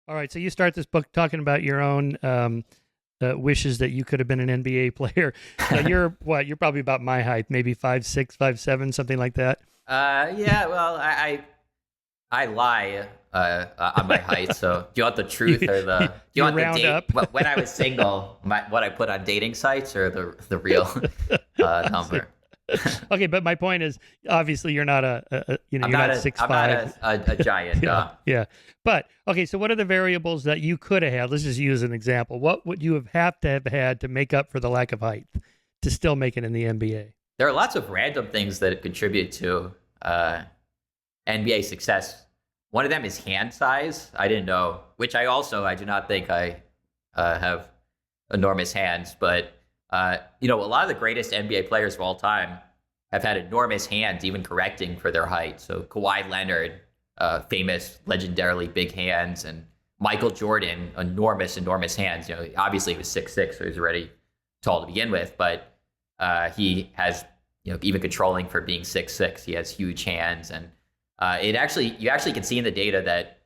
All right, so you start this book talking about your own wishes that you could have been an NBA player. Now you're what? You're probably about my height, maybe 5'6", 5'7", something like that. Yeah. Well, I lie on my height. So do you want the truth or the? Do you want round the date? up. When I was single, what I put on dating sites or the real number? Okay, but my point is, obviously, you're not you're not 6'5". I'm not a giant. Yeah. But okay, so what are the variables that you could have had? Let's just use an example. What would you have had to make up for the lack of height to still make it in the NBA? There are lots of random things that contribute to NBA success. One of them is hand size. I didn't know, which I do not think I have enormous hands, but a lot of the greatest NBA players of all time have had enormous hands, even correcting for their height. So Kawhi Leonard, famous, legendarily big hands, and Michael Jordan, enormous hands. Obviously he was 6'6", so he was already tall to begin with, but he has, even controlling for being 6'6", he has huge hands. And you actually can see in the data that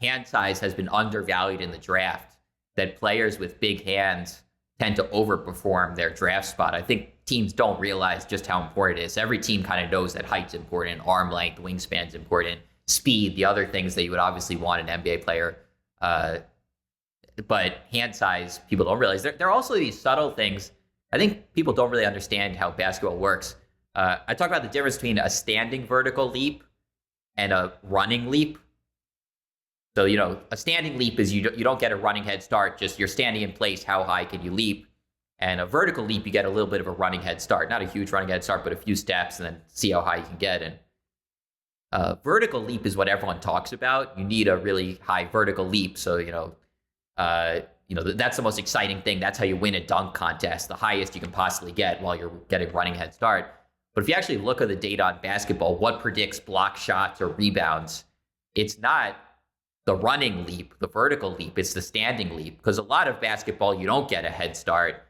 hand size has been undervalued in the draft, that players with big hands tend to overperform their draft spot. I think teams don't realize just how important it is. Every team kind of knows that height's important, arm length, wingspan's important, speed, the other things that you would obviously want an NBA player. But hand size, people don't realize. There are also these subtle things. I think people don't really understand how basketball works. I talk about the difference between a standing vertical leap and a running leap. So, a standing leap is you don't get a running head start, just you're standing in place, how high can you leap? And a vertical leap, you get a little bit of a running head start. Not a huge running head start, but a few steps and then see how high you can get. And vertical leap is what everyone talks about. You need a really high vertical leap. So, that's the most exciting thing. That's how you win a dunk contest, the highest you can possibly get while you're getting running head start. But if you actually look at the data on basketball, what predicts block shots or rebounds, it's not the running leap, the vertical leap, it's the standing leap. Because a lot of basketball, you don't get a head start.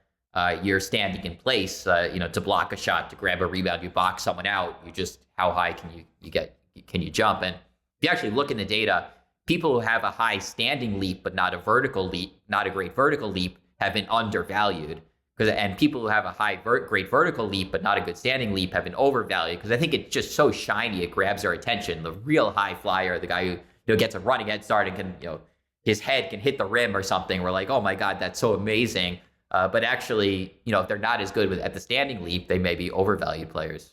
You're standing in place, to block a shot, to grab a rebound, you box someone out. You just, how high can you jump? And if you actually look in the data, people who have a high standing leap, but not a vertical leap, not a great vertical leap, have been undervalued. And people who have a great vertical leap, but not a good standing leap, have been overvalued. Because I think it's just so shiny, it grabs their attention. The real high flyer, the guy who gets a running head start and can, his head can hit the rim or something. We're like, oh my God, that's so amazing. But actually, if they're not as good at the standing leap, they may be overvalued players.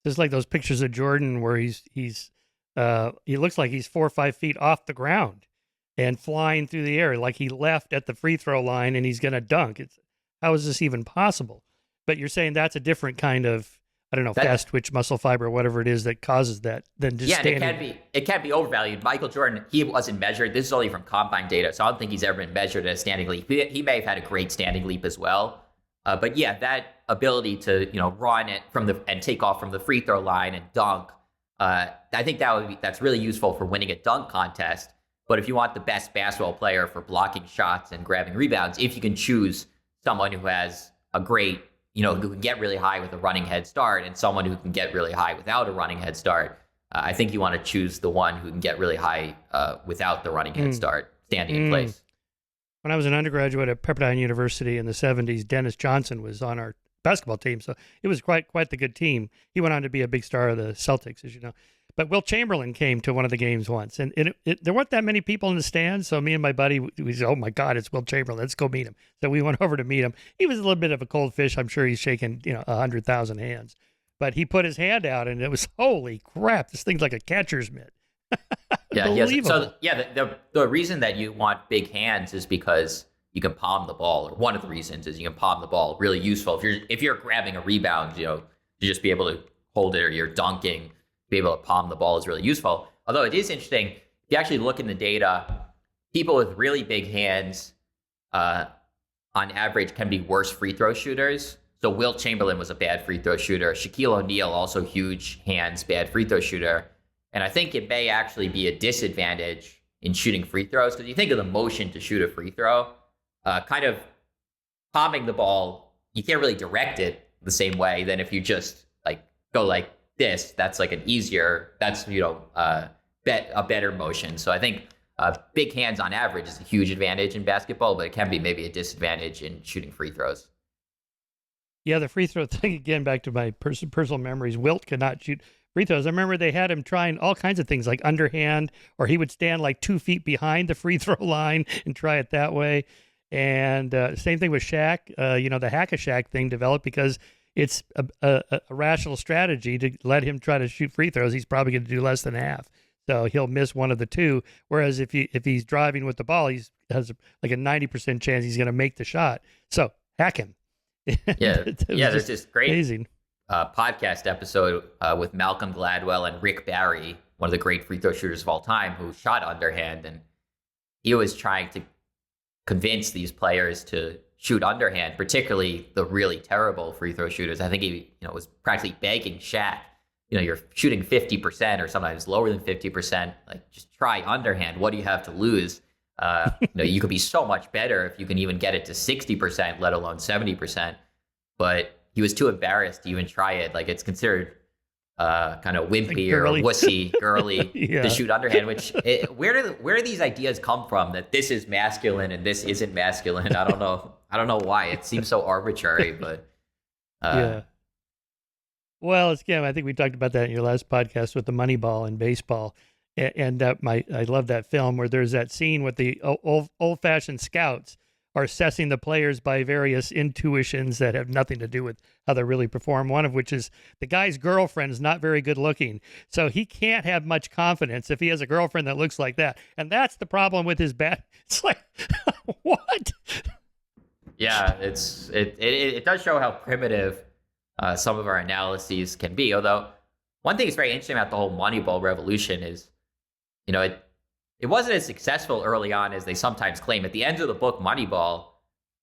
Just like those pictures of Jordan where he looks like he's 4 or 5 feet off the ground and flying through the air, like he left at the free throw line and he's going to dunk. How is this even possible? But you're saying that's a different kind of, fast twitch muscle fiber or whatever it is that causes that than just standing. It can't be overvalued. Michael Jordan, he wasn't measured. This is only from combine data, so I don't think he's ever been measured at a standing leap. He may have had a great standing leap as well. But yeah, that ability to, run it and take off from the free throw line and dunk, I think that's really useful for winning a dunk contest. But if you want the best basketball player for blocking shots and grabbing rebounds, if you can choose someone who has a great, who can get really high with a running head start and someone who can get really high without a running head start, I think you want to choose the one who can get really high without the running head start, standing in place. When I was an undergraduate at Pepperdine University in the 70s, Dennis Johnson was on our basketball team, so it was quite the good team. He went on to be a big star of the Celtics, as you know. But Wilt Chamberlain came to one of the games once, and there weren't that many people in the stands, so me and my buddy, we said, oh my God, it's Wilt Chamberlain, let's go meet him. So we went over to meet him. He was a little bit of a cold fish. I'm sure he's shaking 100,000 hands. But he put his hand out, and it was, holy crap, this thing's like a catcher's mitt. Yeah, yes. So the reason that you want big hands is because you can palm the ball, or one of the reasons is you can palm the ball. Really useful if you're grabbing a rebound, to just be able to hold it, or you're dunking, be able to palm the ball is really useful. Although it is interesting, if you actually look in the data, people with really big hands, on average, can be worse free throw shooters. So Wilt Chamberlain was a bad free throw shooter. Shaquille O'Neal, also huge hands, bad free throw shooter. And I think it may actually be a disadvantage in shooting free throws, because you think of the motion to shoot a free throw, kind of palming the ball, you can't really direct it the same way than if you just go like this. That's like that's a better motion. So I think Big hands on average is a huge advantage in basketball, but it can be maybe a disadvantage in shooting free throws. Yeah, the free throw thing, again, back to my personal memories. Wilt could not shoot free throws. I remember they had him trying all kinds of things like underhand, or he would stand like 2 feet behind the free throw line and try it that way. And same thing with Shaq. The hack-a-Shaq thing developed because it's a rational strategy to let him try to shoot free throws. He's probably going to do less than half. So he'll miss one of the two. Whereas if he's driving with the ball, he has like a 90% chance he's going to make the shot. So hack him. Yeah, there's this great amazing podcast episode with Malcolm Gladwell and Rick Barry, one of the great free throw shooters of all time, who shot underhand, and he was trying to convince these players to shoot underhand, particularly the really terrible free throw shooters. I think he was practically begging Shaq, you're shooting 50% or sometimes lower than 50%. Like, just try underhand. What do you have to lose? You could be so much better if you can even get it to 60%, let alone 70%. But he was too embarrassed to even try it. Like, it's considered kind of wimpy or wussy, girly to shoot underhand. Which where do these ideas come from that this is masculine and this isn't masculine? I don't know. I don't know why. It seems so arbitrary, but yeah. Well, I think we talked about that in your last podcast with the Moneyball and baseball. And I love that film where there's that scene with the old-fashioned scouts are assessing the players by various intuitions that have nothing to do with how they really perform. One of which is the guy's girlfriend is not very good looking, so he can't have much confidence if he has a girlfriend that looks like that. And that's the problem with his bat. It's like, what? Yeah, it does show how primitive some of our analyses can be. Although one thing that's very interesting about the whole Moneyball revolution is, it wasn't as successful early on as they sometimes claim. At the end of the book, Moneyball,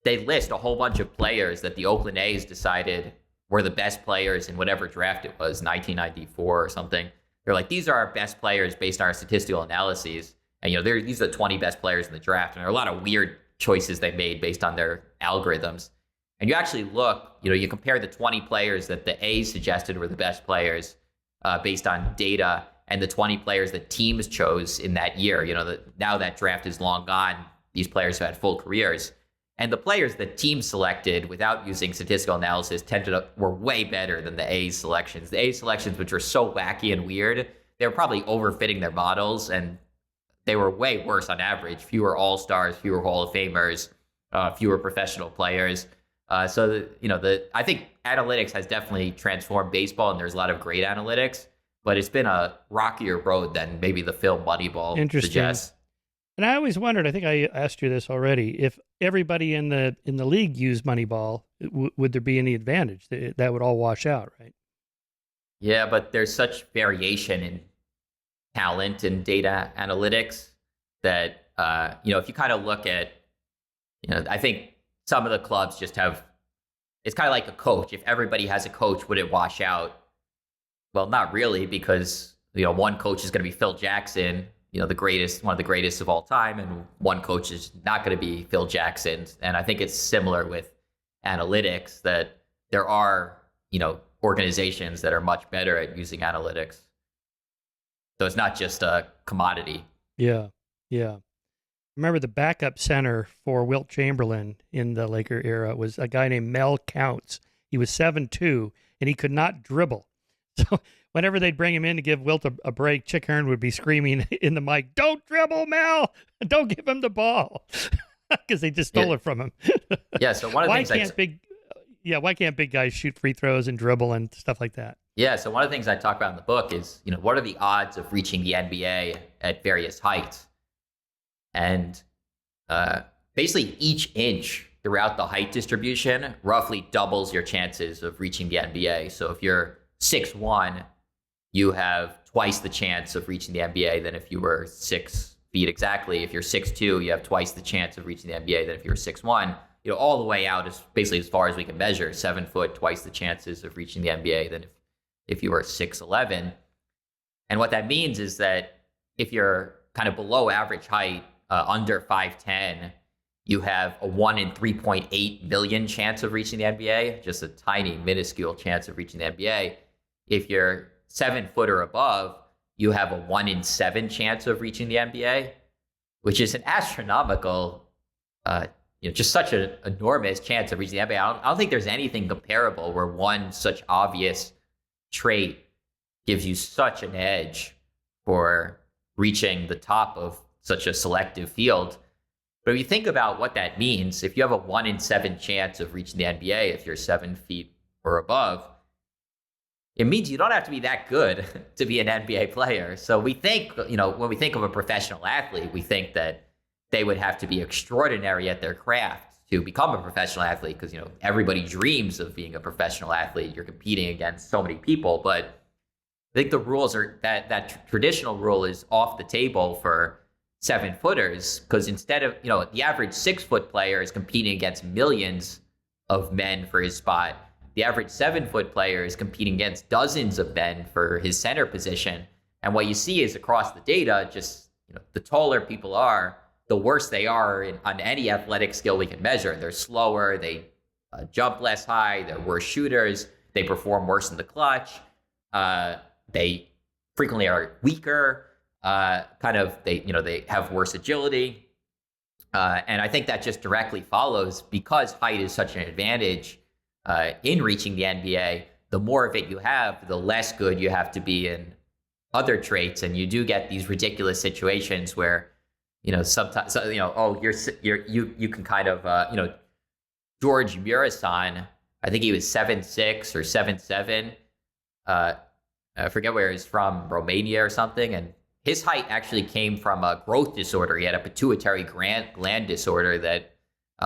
they list a whole bunch of players that the Oakland A's decided were the best players in whatever draft it was, 1994 or something. They're like, these are our best players based on our statistical analyses. And, these are the 20 best players in the draft. And there are a lot of weird choices they made based on their algorithms. And you actually look, you compare the 20 players that the A's suggested were the best players based on data and the 20 players that teams chose in that year. Now that draft is long gone. These players have had full careers. And the players that teams selected without using statistical analysis were way better than the A's selections. The A's selections, which were so wacky and weird, they were probably overfitting their models, and they were way worse on average. Fewer all-stars, fewer Hall of Famers, fewer professional players. I think analytics has definitely transformed baseball, and there's a lot of great analytics, but it's been a rockier road than maybe the film Moneyball suggests. And I always wondered, I think I asked you this already, if everybody in the league used Moneyball, would there be any advantage? That would all wash out, right? Yeah, but there's such variation in talent and data analytics that, if you kind of look at, I think some of the clubs just it's kind of like a coach. If everybody has a coach, would it wash out? Well, not really, because, one coach is going to be Phil Jackson, one of the greatest of all time, and one coach is not going to be Phil Jackson. And I think it's similar with analytics, that there are, organizations that are much better at using analytics. So it's not just a commodity. Yeah. Remember the backup center for Wilt Chamberlain in the Laker era was a guy named Mel Counts. He was 7'2", and he could not dribble. So whenever they'd bring him in to give Wilt a break, Chick Hearn would be screaming in the mic, "Don't dribble, Mel! Don't give him the ball," because they just stole it from him. Yeah. So one of the why can't big guys shoot free throws and dribble and stuff like that? Yeah. So one of the things I talk about in the book is, what are the odds of reaching the NBA at various heights? And basically each inch throughout the height distribution roughly doubles your chances of reaching the NBA. So if you're 6'1", you have twice the chance of reaching the NBA than if you were 6 feet exactly. If you're 6'2", you have twice the chance of reaching the NBA than if you were 6'1". All the way out is basically as far as we can measure. 7 foot, twice the chances of reaching the NBA than if you were 6'11". And what that means is that if you're kind of below average height, under 5'10", you have a 1 in 3.8 million chance of reaching the NBA, just a tiny, minuscule chance of reaching the NBA. If you're 7 foot or above, you have a 1 in 7 chance of reaching the NBA. which is an astronomical, just such an enormous chance of reaching the NBA. I don't think there's anything comparable where one such obvious trait gives you such an edge for reaching the top of such a selective field. But if you think about what that means, if you have a 1 in 7 chance of reaching the NBA, if you're 7 feet or above, it means you don't have to be that good to be an NBA player. So we think, when we think of a professional athlete, we think that they would have to be extraordinary at their craft to become a professional athlete because, everybody dreams of being a professional athlete. You're competing against so many people. But I think the rules are that traditional rule is off the table for 7-footers because instead of, the average 6-foot player is competing against millions of men for his spot. The average 7-foot player is competing against dozens of men for his center position. And what you see is across the data, just, the taller people are, the worse they are on any athletic skill we can measure. They're slower, they jump less high, they're worse shooters, they perform worse in the clutch, they frequently are weaker, they have worse agility. And I think that just directly follows because height is such an advantage in reaching the NBA. The more of it you have, the less good you have to be in other traits. And you do get these ridiculous situations where, sometimes, you can kind of, George Murasan, I think he was 7'6" or 7'7". I forget where he's from, Romania or something. And his height actually came from a growth disorder. He had a pituitary gland disorder that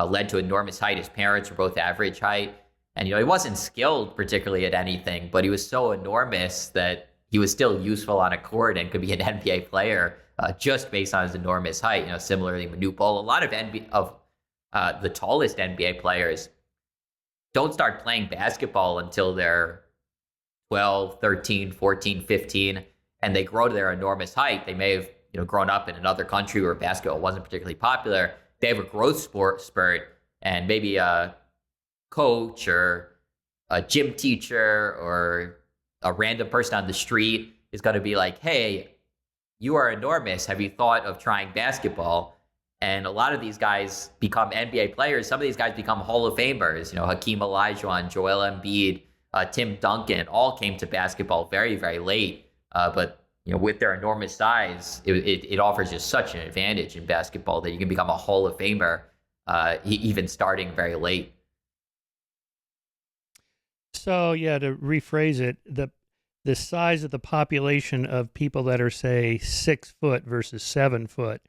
led to enormous height. His parents were both average height. And, he wasn't skilled particularly at anything, but he was so enormous that he was still useful on a court and could be an NBA player just based on his enormous height. Similarly, Moneyball, a lot of the tallest NBA players don't start playing basketball until they're 12, 13, 14, 15, and they grow to their enormous height. They may have, grown up in another country where basketball wasn't particularly popular. They have a growth spurt, and maybe a coach or a gym teacher or a random person on the street is going to be like, hey, you are enormous. Have you thought of trying basketball? And a lot of these guys become NBA players. Some of these guys become Hall of Famers. Hakeem Olajuwon, Joel Embiid, Tim Duncan all came to basketball very, very late. But with their enormous size, it offers just such an advantage in basketball that you can become a Hall of Famer even starting very late. So to rephrase it, the size of the population of people that are, say, 6 foot versus 7 foot,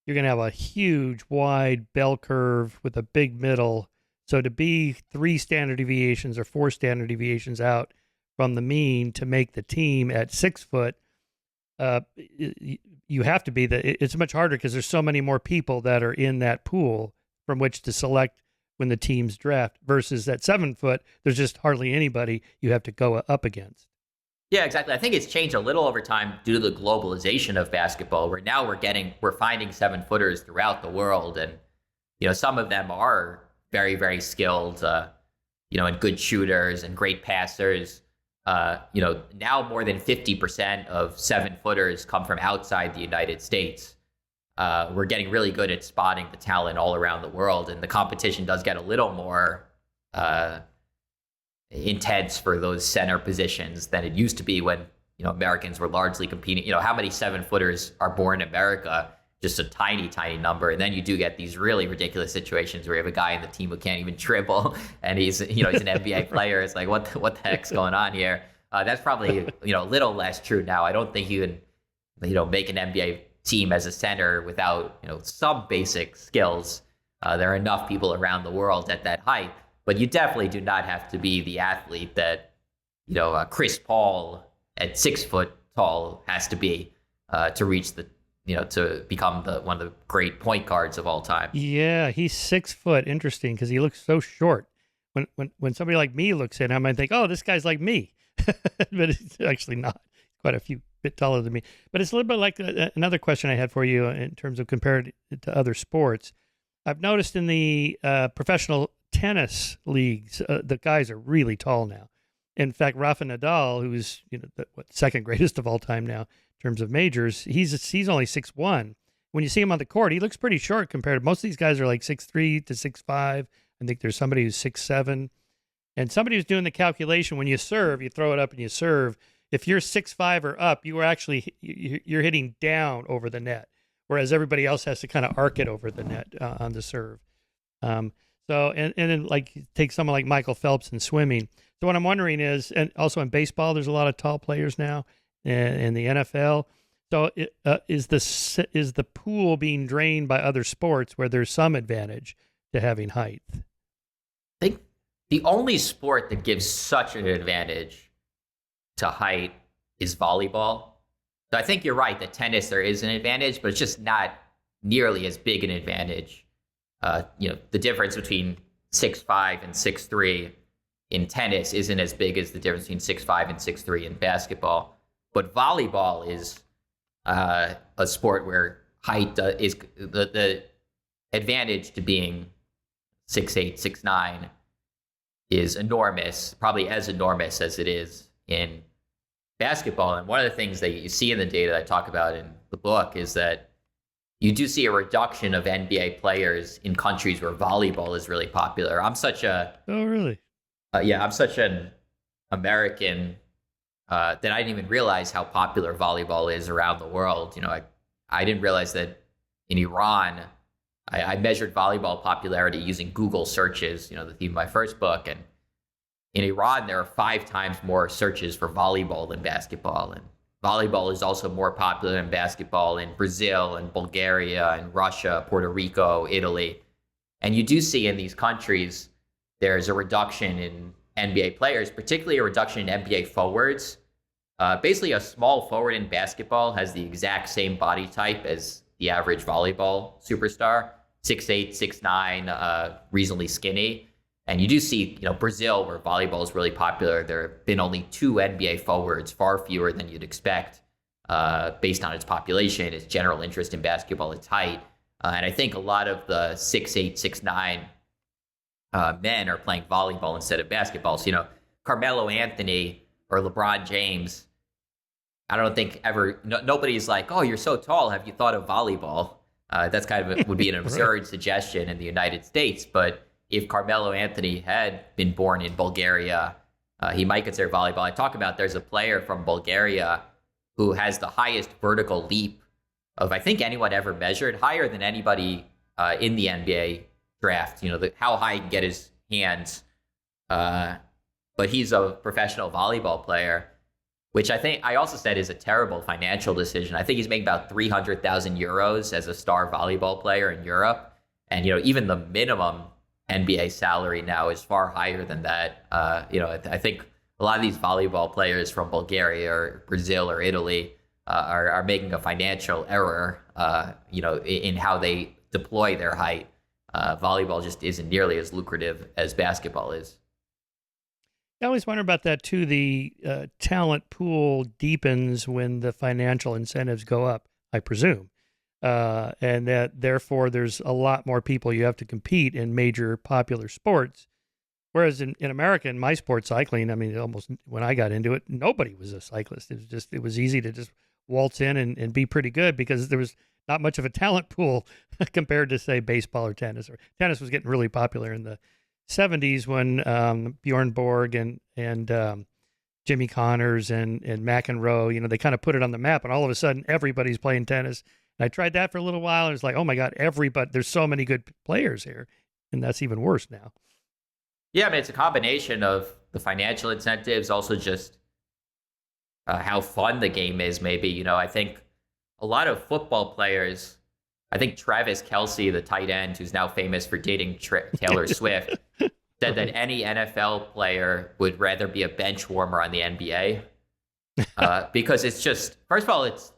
you're going to have a huge, wide bell curve with a big middle. So to be 3 standard deviations or 4 standard deviations out from the mean to make the team at 6 foot, you have to be it's much harder because there's so many more people that are in that pool from which to select when the teams draft versus at 7 foot, there's just hardly anybody you have to go up against. Yeah, exactly. I think it's changed a little over time due to the globalization of basketball, where now we're finding 7-footers throughout the world. And, some of them are very, very skilled, and good shooters and great passers. Now more than 50% of 7-footers come from outside the United States. We're getting really good at spotting the talent all around the world, and the competition does get a little more intense for those center positions than it used to be when Americans were largely competing. How many 7-footers are born in America? Just a tiny, tiny number. And then you do get these really ridiculous situations where you have a guy in the team who can't even dribble, and he's an NBA player. It's like, what the heck's going on here? That's probably a little less true now. I don't think you can make an NBA team as a center without some basic skills. There are enough people around the world at that height, but you definitely do not have to be the athlete that Chris Paul at 6 foot tall has to be to reach to become one of the great point guards of all time. Yeah, he's 6 foot. Interesting, because he looks so short. When somebody like me looks at him, I think, oh, this guy's like me, but it's actually not. Quite a few bit taller than me. But it's a little bit like another question I had for you in terms of compared to other sports. I've noticed in the professional tennis leagues, the guys are really tall now. In fact, Rafa Nadal, who's the second greatest of all time now in terms of majors, he's only 6'1", when you see him on the court, he looks pretty short compared to most of these guys are like 6'3" to 6'5". I think there's somebody who's 6'7". And somebody who's doing the calculation, when you serve, you throw it up and you serve. If you're 6'5" or up, you are actually, you're hitting down over the net, whereas everybody else has to kind of arc it over the net on the serve. And then like take someone like Michael Phelps in swimming. So what I'm wondering is, and also in baseball, there's a lot of tall players now in the NFL. So is the pool being drained by other sports where there's some advantage to having height? I think the only sport that gives such an advantage to height is volleyball. So I think you're right that tennis, there is an advantage, but it's just not nearly as big an advantage. The difference between 6'5" and 6'3" in tennis isn't as big as the difference between 6'5" and 6'3" in basketball. But volleyball is a sport where height is the advantage to being 6'8", 6'9" is enormous, probably as enormous as it is in basketball. And one of the things that you see in the data that I talk about in the book is that you do see a reduction of NBA players in countries where volleyball is really popular. I'm such a I'm such an American that I didn't even realize how popular volleyball is around the world. I didn't realize that in Iran, I measured volleyball popularity using Google searches, the theme of my first book. And in Iran, there are 5 times more searches for volleyball than basketball. And volleyball is also more popular than basketball in Brazil and Bulgaria and Russia, Puerto Rico, Italy. And you do see in these countries, there's a reduction in NBA players, particularly a reduction in NBA forwards. Basically, a small forward in basketball has the exact same body type as the average volleyball superstar, 6'8", 6'9", reasonably skinny. And you do see, Brazil, where volleyball is really popular, there have been only 2 NBA forwards, far fewer than you'd expect, based on its population, its general interest in basketball, its height. And I think a lot of the 6'8", 6'9" men are playing volleyball instead of basketball. So, Carmelo Anthony or LeBron James, I don't think ever, nobody's like, oh, you're so tall, have you thought of volleyball? That's kind of would be an absurd suggestion in the United States. But if Carmelo Anthony had been born in Bulgaria, he might consider volleyball. I talk about there's a player from Bulgaria who has the highest vertical leap of, I think, anyone ever measured, higher than anybody in the NBA draft, how high he can get his hands. But he's a professional volleyball player, which I also said is a terrible financial decision. I think he's making about 300,000 euros as a star volleyball player in Europe. And, even the minimum NBA salary now is far higher than that. I think a lot of these volleyball players from Bulgaria or Brazil or Italy are making a financial error, in how they deploy their height. Volleyball just isn't nearly as lucrative as basketball is. I always wonder about that too. The talent pool deepens when the financial incentives go up, I presume. And that therefore there's a lot more people you have to compete in major popular sports. Whereas in America, in my sport, cycling, I mean, almost when I got into it, nobody was a cyclist. It was easy to just waltz in and be pretty good because there was not much of a talent pool compared to, say, baseball or tennis. Or tennis was getting really popular in the 70s when Bjorn Borg and Jimmy Connors and McEnroe, they kind of put it on the map, and all of a sudden everybody's playing tennis. And I tried that for a little while, and it's like, oh my God, there's so many good players here, and that's even worse now. Yeah, I mean, it's a combination of the financial incentives, also just how fun the game is, maybe. I think a lot of football players, I think Travis Kelce, the tight end, who's now famous for dating Taylor Swift, said that any NFL player would rather be a bench warmer on the NBA because it's just, first of all, it's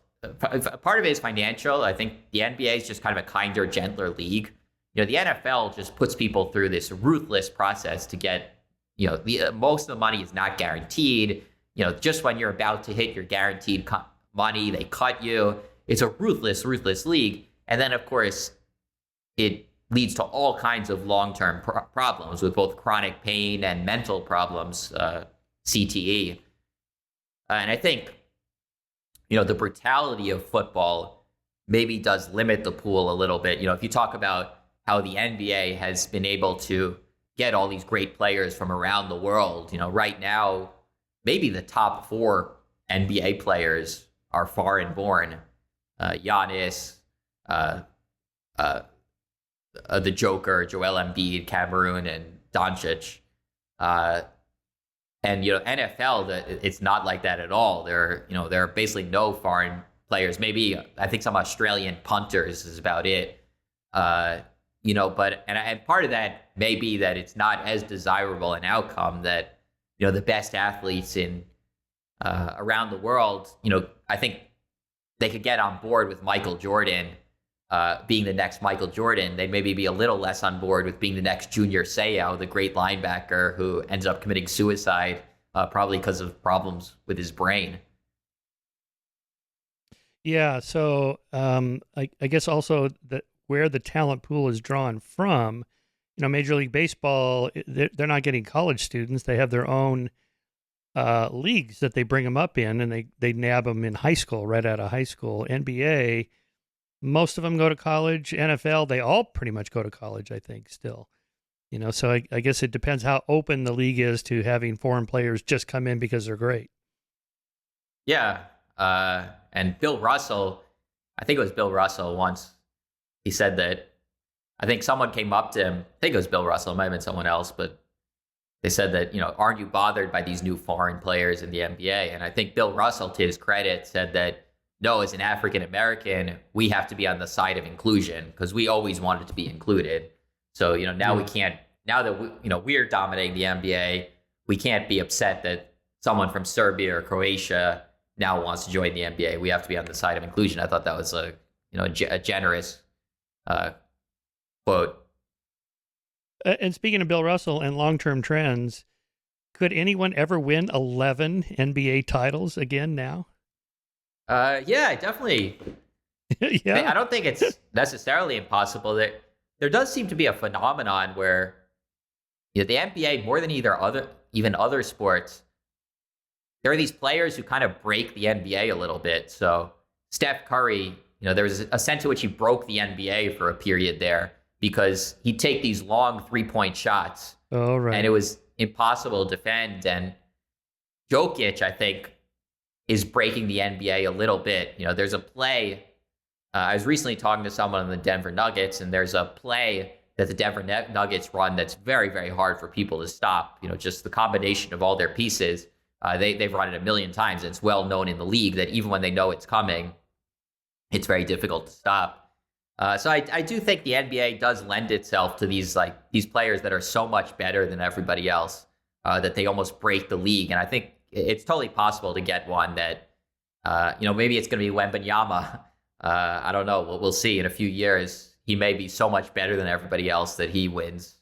part of it is financial. I think the NBA is just kind of a kinder, gentler league. The NFL just puts people through this ruthless process to get, most of the money is not guaranteed. Just when you're about to hit your guaranteed money, they cut you. It's a ruthless league. And then, of course, it leads to all kinds of long-term problems with both chronic pain and mental problems, CTE. And I think, the brutality of football maybe does limit the pool a little bit. If you talk about how the NBA has been able to get all these great players from around the world, right now, maybe the top 4 NBA players are foreign born. Giannis, the Joker, Joel Embiid, Cameroon, and Doncic. And NFL, it's not like that at all. There are basically no foreign players. Maybe I think some Australian punters is about it. But part of that may be that it's not as desirable an outcome that the best athletes in around the world. I think they could get on board with Michael Jordan being the next Michael Jordan. They'd maybe be a little less on board with being the next Junior Seau, the great linebacker who ends up committing suicide probably because of problems with his brain. Yeah, so I guess also that where the talent pool is drawn from, Major League Baseball, they're not getting college students. They have their own leagues that they bring them up in, and they nab them in high school, right out of high school. NBA, most of them go to college. NFL, they all pretty much go to college, I think, still. So I guess it depends how open the league is to having foreign players just come in because they're great. Yeah. And Bill Russell, I think it was Bill Russell once, he said that, I think someone came up to him, I think it was Bill Russell, it might have been someone else, but they said that, aren't you bothered by these new foreign players in the NBA? And I think Bill Russell, to his credit, said that, no, as an African-American, we have to be on the side of inclusion because we always wanted to be included. So, now we can't, now that we're dominating the NBA, we can't be upset that someone from Serbia or Croatia now wants to join the NBA. We have to be on the side of inclusion. I thought that was a generous quote. And speaking of Bill Russell and long-term trends, could anyone ever win 11 NBA titles again now? Yeah, definitely. Yeah. I don't think it's necessarily impossible. There does seem to be a phenomenon where the NBA, more than even other sports, there are these players who kind of break the NBA a little bit. So Steph Curry, there was a sense in which he broke the NBA for a period there because he'd take these long 3-point shots. Oh, right. And it was impossible to defend. And Jokic, I think, is breaking the NBA a little bit. There's a play. I was recently talking to someone on the Denver Nuggets, and there's a play that the Denver Nuggets run that's very, very hard for people to stop. Just the combination of all their pieces. They've run it a million times. And it's well known in the league that even when they know it's coming, it's very difficult to stop. So I do think the NBA does lend itself to these players that are so much better than everybody else that they almost break the league. And I think it's totally possible to get one that, maybe it's going to be Wembanyama. I don't know. We'll see in a few years. He may be so much better than everybody else that he wins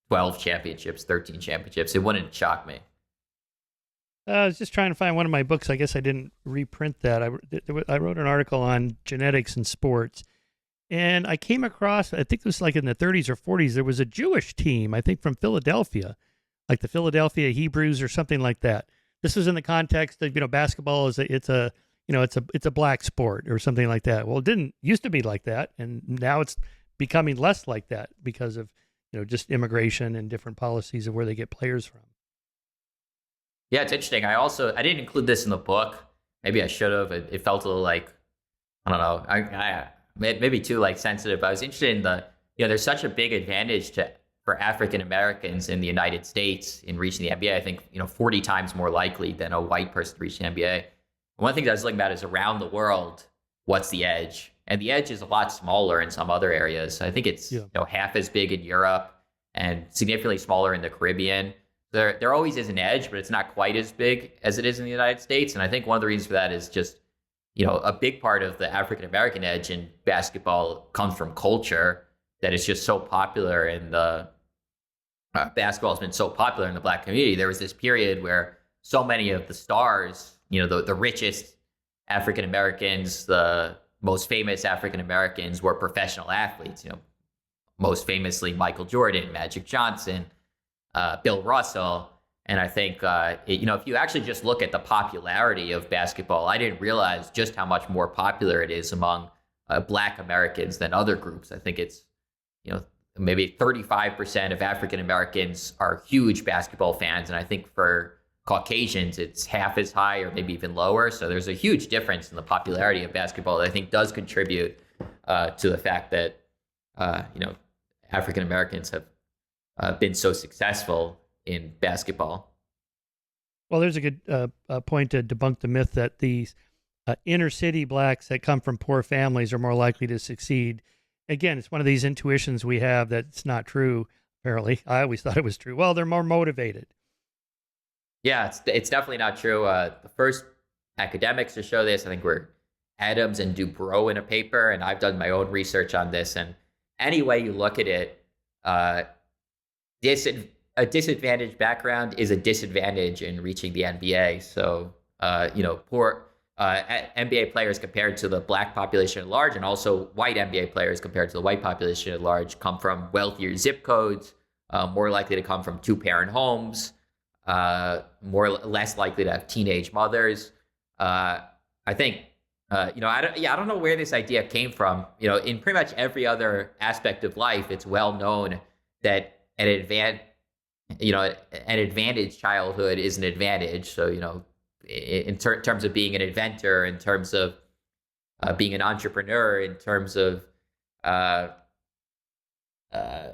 12 championships, 13 championships. It wouldn't shock me. I was just trying to find one of my books. I guess I didn't reprint that. I wrote an article on genetics and sports. And I came across, I think it was like in the 30s or 40s, there was a Jewish team, I think from Philadelphia, like the Philadelphia Hebrews or something like that. This was in the context of, basketball it's a black sport or something like that. Well, it didn't used to be like that. And now it's becoming less like that because of, just immigration and different policies of where they get players from. Yeah, it's interesting. I didn't include this in the book. Maybe I should have. It felt a little like, I don't know. I maybe too sensitive. But I was interested in there's such a big advantage for African Americans in the United States in reaching the NBA. I think 40 times more likely than a white person to reach the NBA. One of the things I was looking at is around the world, what's the edge? And the edge is a lot smaller in some other areas. I think it's half as big in Europe and significantly smaller in the Caribbean. There always is an edge, but it's not quite as big as it is in the United States. And I think one of the reasons for that is just, a big part of the African-American edge in basketball comes from culture that is just so popular in the basketball has been so popular in the Black community. There was this period where so many of the stars, the richest African-Americans, the most famous African-Americans were professional athletes, most famously Michael Jordan, Magic Johnson, Bill Russell. And I think, if you actually just look at the popularity of basketball, I didn't realize just how much more popular it is among Black Americans than other groups. I think it's, maybe 35% of African Americans are huge basketball fans. And I think for Caucasians, it's half as high or maybe even lower. So there's a huge difference in the popularity of basketball that I think does contribute to the fact that, African Americans have been so successful in basketball. Well, there's a good point to debunk the myth that these inner city blacks that come from poor families are more likely to succeed. Again, it's one of these intuitions we have that's not true, apparently. I always thought it was true. Well, they're more motivated. Yeah, it's definitely not true. The first academics to show this, I think, were Adams and Dubrow in a paper, and I've done my own research on this. And any way you look at it, a disadvantaged background is a disadvantage in reaching the NBA. So, poor NBA players compared to the black population at large, and also white NBA players compared to the white population at large, come from wealthier zip codes, more likely to come from two-parent homes, less likely to have teenage mothers. I think, I don't know where this idea came from. In pretty much every other aspect of life, it's well known that an advantaged childhood is an advantage. So, in terms of being an inventor, in terms of being an entrepreneur, in terms of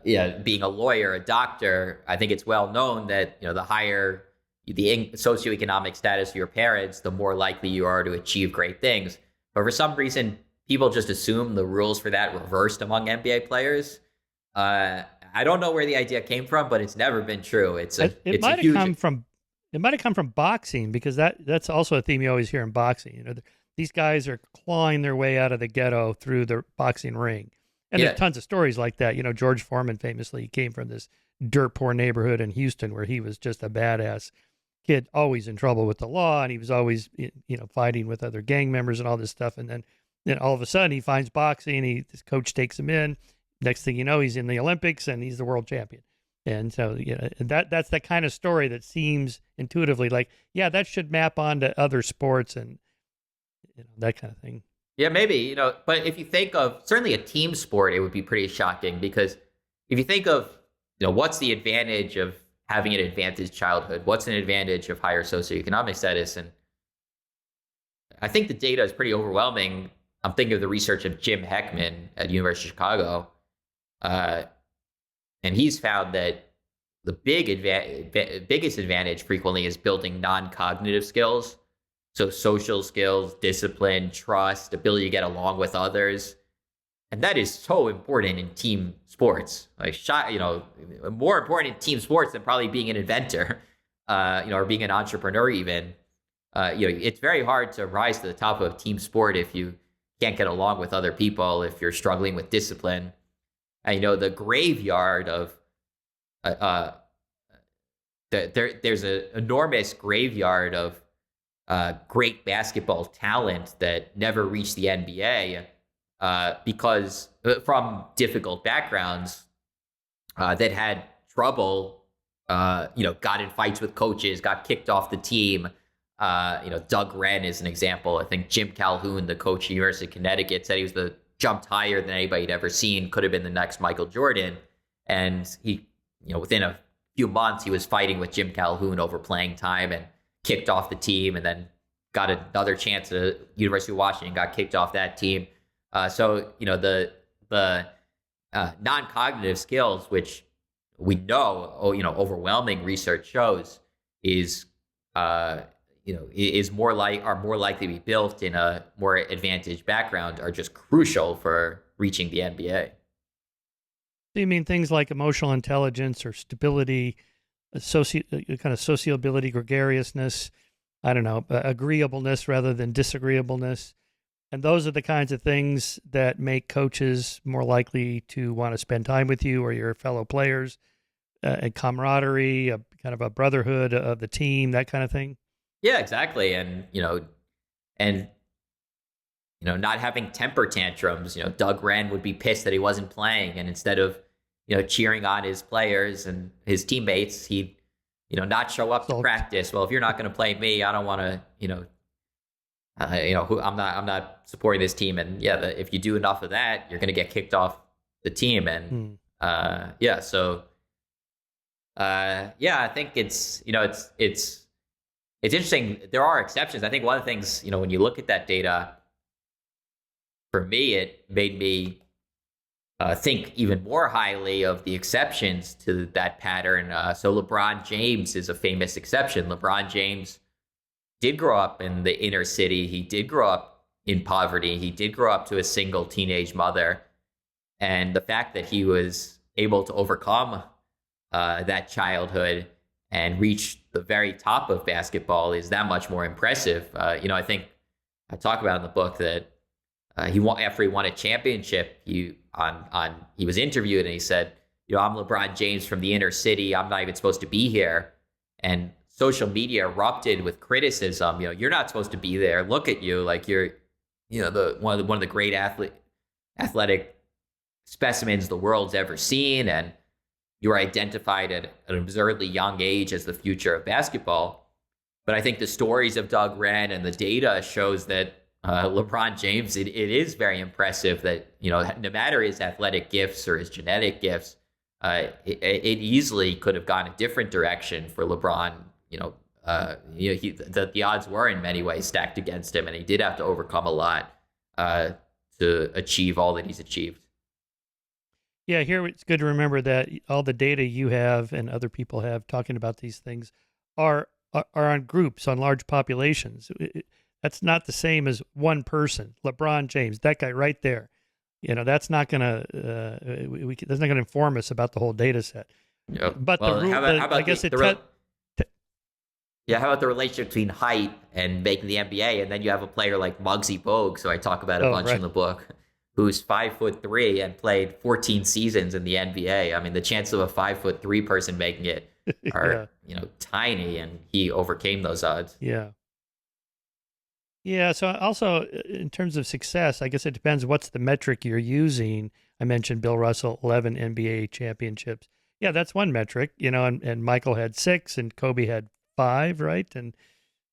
being a lawyer, a doctor, I think it's well known that the higher the socioeconomic status of your parents, the more likely you are to achieve great things. But for some reason, people just assume the rules for that reversed among NBA players. I don't know where the idea came from, but it's never been true. It might have come from boxing, because that's also a theme you always hear in boxing. These guys are clawing their way out of the ghetto through the boxing ring. And there's tons of stories like that. George Foreman famously came from this dirt poor neighborhood in Houston where he was just a badass kid, always in trouble with the law, and he was always fighting with other gang members and all this stuff. And then all of a sudden he finds boxing. His coach takes him in. Next thing you know, he's in the Olympics and he's the world champion. And so that's the kind of story that seems intuitively like, yeah, that should map onto other sports and that kind of thing. Yeah, maybe, but if you think of certainly a team sport, it would be pretty shocking, because if you think of, what's the advantage of having an advantaged childhood? What's an advantage of higher socioeconomic status? And I think the data is pretty overwhelming. I'm thinking of the research of Jim Heckman at University of Chicago. And he's found that the biggest advantage frequently is building non-cognitive skills. So social skills, discipline, trust, ability to get along with others. And that is so important in team sports. More important in team sports than probably being an inventor, or being an entrepreneur even. It's very hard to rise to the top of a team sport if you can't get along with other people, if you're struggling with discipline. And, the graveyard of, there's an enormous graveyard of great basketball talent that never reached the NBA because from difficult backgrounds that had trouble, got in fights with coaches, got kicked off the team. Doug Wren is an example. I think Jim Calhoun, the coach at University of Connecticut, said he was jumped higher than anybody had ever seen, could have been the next Michael Jordan. And he, within a few months, he was fighting with Jim Calhoun over playing time and kicked off the team, and then got another chance at University of Washington, got kicked off that team. So the non-cognitive skills, which we know, overwhelming research shows is more likely to be built in a more advantaged background, are just crucial for reaching the NBA. Do you mean things like emotional intelligence or stability, kind of sociability, gregariousness, agreeableness rather than disagreeableness? And those are the kinds of things that make coaches more likely to want to spend time with you or your fellow players, and camaraderie, kind of a brotherhood of the team, that kind of thing. Yeah, exactly. And, not having temper tantrums. Doug Wren would be pissed that he wasn't playing. And instead of, cheering on his players and his teammates, he'd, not show up to practice. Well, if you're not going to play me, I don't want to, I'm not supporting this team, and yeah, if you do enough of that, you're going to get kicked off the team, and I think it's interesting. There are exceptions. I think one of the things, when you look at that data, for me, it made me think even more highly of the exceptions to that pattern. So LeBron James is a famous exception. LeBron James did grow up in the inner city. He did grow up in poverty. He did grow up to a single teenage mother. And the fact that he was able to overcome that childhood and reach the very top of basketball is that much more impressive. I think I talk about in the book that after he won a championship, he was interviewed and he said, I'm LeBron James from the inner city. I'm not even supposed to be here. And social media erupted with criticism. You're not supposed to be there. Look at you, like you're, one of the great athletic specimens the world's ever seen, and you were identified at an absurdly young age as the future of basketball. But I think the stories of Doug Wren and the data shows that LeBron James, it is very impressive that, no matter his athletic gifts or his genetic gifts, it easily could have gone a different direction for LeBron. The odds were in many ways stacked against him, and he did have to overcome a lot to achieve all that he's achieved. Yeah, here it's good to remember that all the data you have and other people have talking about these things are on groups, on large populations. That's not the same as one person. LeBron James, that guy right there. That's not gonna that's not gonna inform us about the whole data set. Yep. But how about how about the relationship between height and making the NBA, and then you have a player like Muggsy Bogues, who I talk about a bunch in the book, who's 5'3" and played 14 seasons in the NBA. I mean, the chance of a 5'3" person making it are tiny, and he overcame those odds. Yeah. Yeah. So also in terms of success, I guess it depends what's the metric you're using. I mentioned Bill Russell, 11 NBA championships. Yeah, that's one metric, and Michael had 6 and Kobe had 5, right? And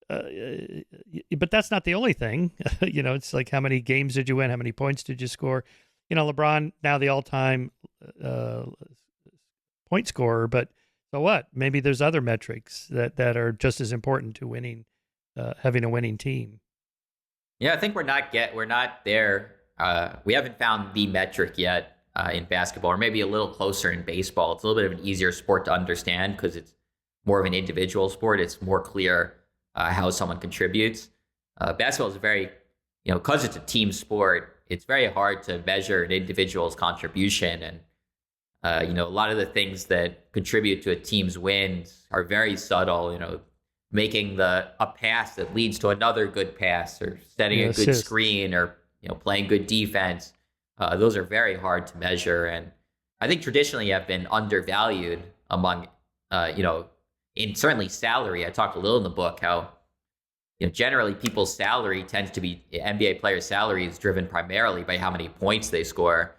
but that's not the only thing. It's like, how many games did you win? How many points did you score? LeBron, now the all-time point scorer, but so what? Maybe there's other metrics that are just as important to winning, having a winning team. Yeah, I think we're not there. We haven't found the metric yet in basketball, or maybe a little closer in baseball. It's a little bit of an easier sport to understand because it's more of an individual sport. It's more clear how someone contributes. Basketball is very, because it's a team sport, it's very hard to measure an individual's contribution. And, a lot of the things that contribute to a team's wins are very subtle, making a pass that leads to another good pass, or setting a good screen, or, playing good defense. Those are very hard to measure. And I think traditionally have been undervalued among, in certainly salary. I talked a little in the book how, generally people's salary tends to be, NBA players' salary is driven primarily by how many points they score.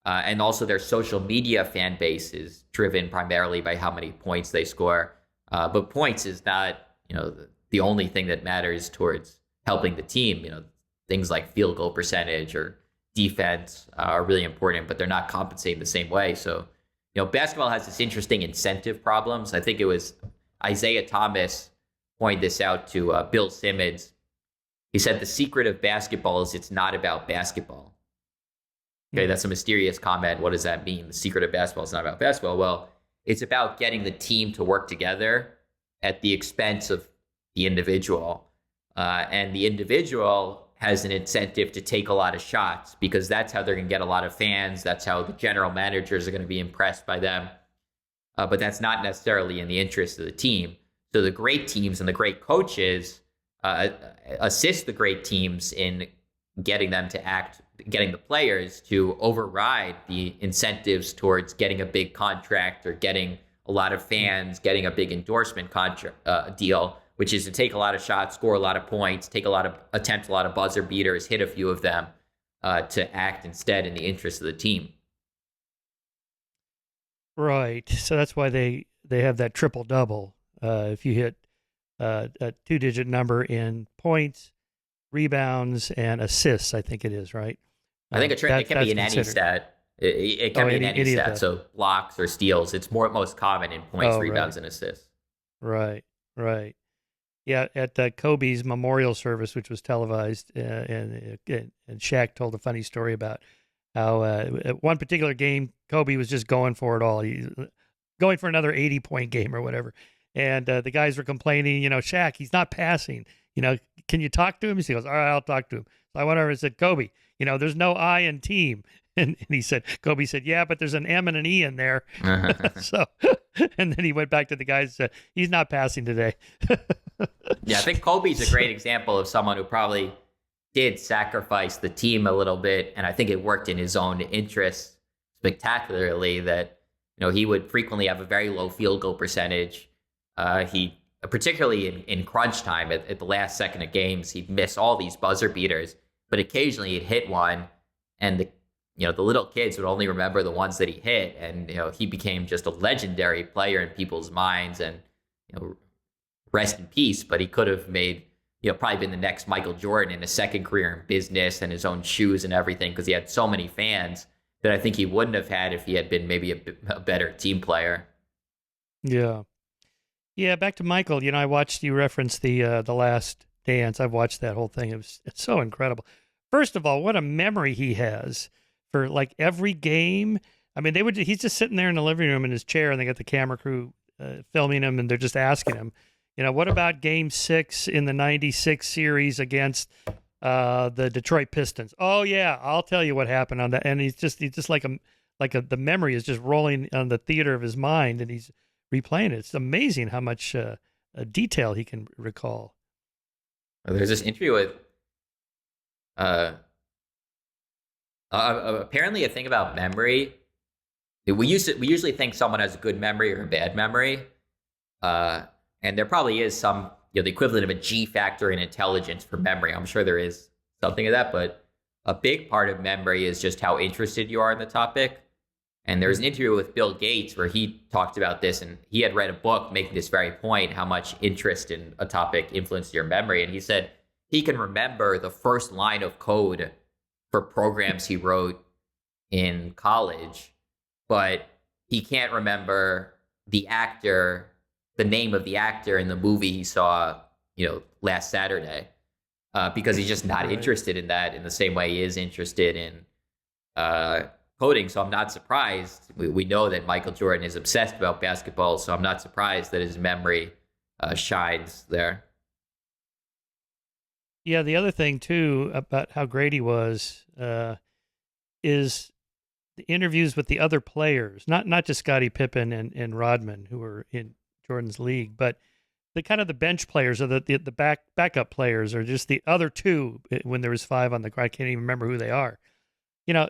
And also their social media fan base is driven primarily by how many points they score. But points is not, the only thing that matters towards helping the team. Things like field goal percentage or defense are really important, but they're not compensated the same way. So, basketball has this interesting incentive problems. I think it was Isaiah Thomas pointed this out to Bill Simmons. He said, the secret of basketball is it's not about basketball. Okay, that's a mysterious comment. What does that mean? The secret of basketball is not about basketball. Well, it's about getting the team to work together at the expense of the individual. And the individual has an incentive to take a lot of shots because that's how they're going to get a lot of fans. That's how the general managers are going to be impressed by them. But that's not necessarily in the interest of the team. So the great teams and the great coaches assist the great teams in getting the players to override the incentives towards getting a big contract or getting a lot of fans, getting a big endorsement deal, which is to take a lot of shots, score a lot of points, attempt a lot of buzzer beaters, hit a few of them, to act instead in the interest of the team. Right. So that's why they have that triple double. If you hit a 2-digit number in points, rebounds, and assists. I think it is, right? I think it can be in any stat. It can be in any stat. So blocks or steals. It's most common in points, rebounds, and assists. Right. Yeah, at Kobe's memorial service, which was televised, and Shaq told a funny story about how at one particular game, Kobe was just going for it all. He going for another 80-point game or whatever. And the guys were complaining, Shaq, he's not passing. Can you talk to him? He goes, all right, I'll talk to him. So I went over and said, Kobe, there's no I in team. And Kobe said, yeah, but there's an M and an E in there. So, and then he went back to the guys and said, he's not passing today. Yeah, I think Kobe's a great example of someone who probably did sacrifice the team a little bit. And I think it worked in his own interest spectacularly that, he would frequently have a very low field goal percentage. He, particularly in crunch time at the last second of games, he'd miss all these buzzer beaters, but occasionally he'd hit one, and the little kids would only remember the ones that he hit, and he became just a legendary player in people's minds. And rest in peace, but he could have made probably been the next Michael Jordan in his second career in business and his own shoes and everything, because he had so many fans that I think he wouldn't have had if he had been maybe a better team player. Yeah, back to Michael. I watched you reference the Last Dance. I've watched that whole thing. It's so incredible. First of all, what a memory he has for like every game. I mean, he's just sitting there in the living room in his chair, and they got the camera crew filming him, and they're just asking him, what about Game 6 in the '96 series against the Detroit Pistons? Oh yeah, I'll tell you what happened on that. And he's just the memory is just rolling on the theater of his mind, and he's replaying it. It's amazing how much detail he can recall. There's this interview with apparently a thing about memory. We usually think someone has a good memory or a bad memory, and there probably is some the equivalent of a G factor in intelligence for memory. I'm sure there is something of that, but a big part of memory is just how interested you are in the topic. And there was an interview with Bill Gates where he talked about this, and he had read a book making this very point, how much interest in a topic influenced your memory. And he said he can remember the first line of code for programs he wrote in college, but he can't remember the name of the actor in the movie he saw, last Saturday, because he's just not interested in that in the same way he is interested in coding. So I'm not surprised. We know that Michael Jordan is obsessed about basketball, so I'm not surprised that his memory shines there. Yeah, the other thing too about how great he was is the interviews with the other players, not just Scottie Pippen and Rodman, who were in Jordan's league, but the kind of the bench players or the backup players, or just the other two when there was 5 on the court. I can't even remember who they are.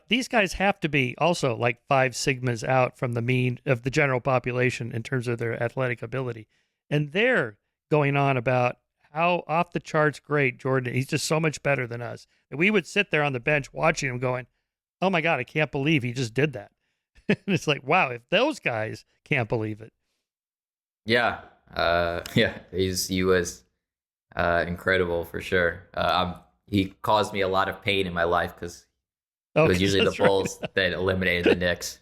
These guys have to be also like 5 sigmas out from the mean of the general population in terms of their athletic ability. And they're going on about how off the charts great Jordan is. He's just so much better than us. And we would sit there on the bench watching him going, oh my God, I can't believe he just did that. And it's like, wow, if those guys can't believe it. Yeah. He was incredible for sure. He caused me a lot of pain in my life because it was usually the Bulls that eliminated the Knicks.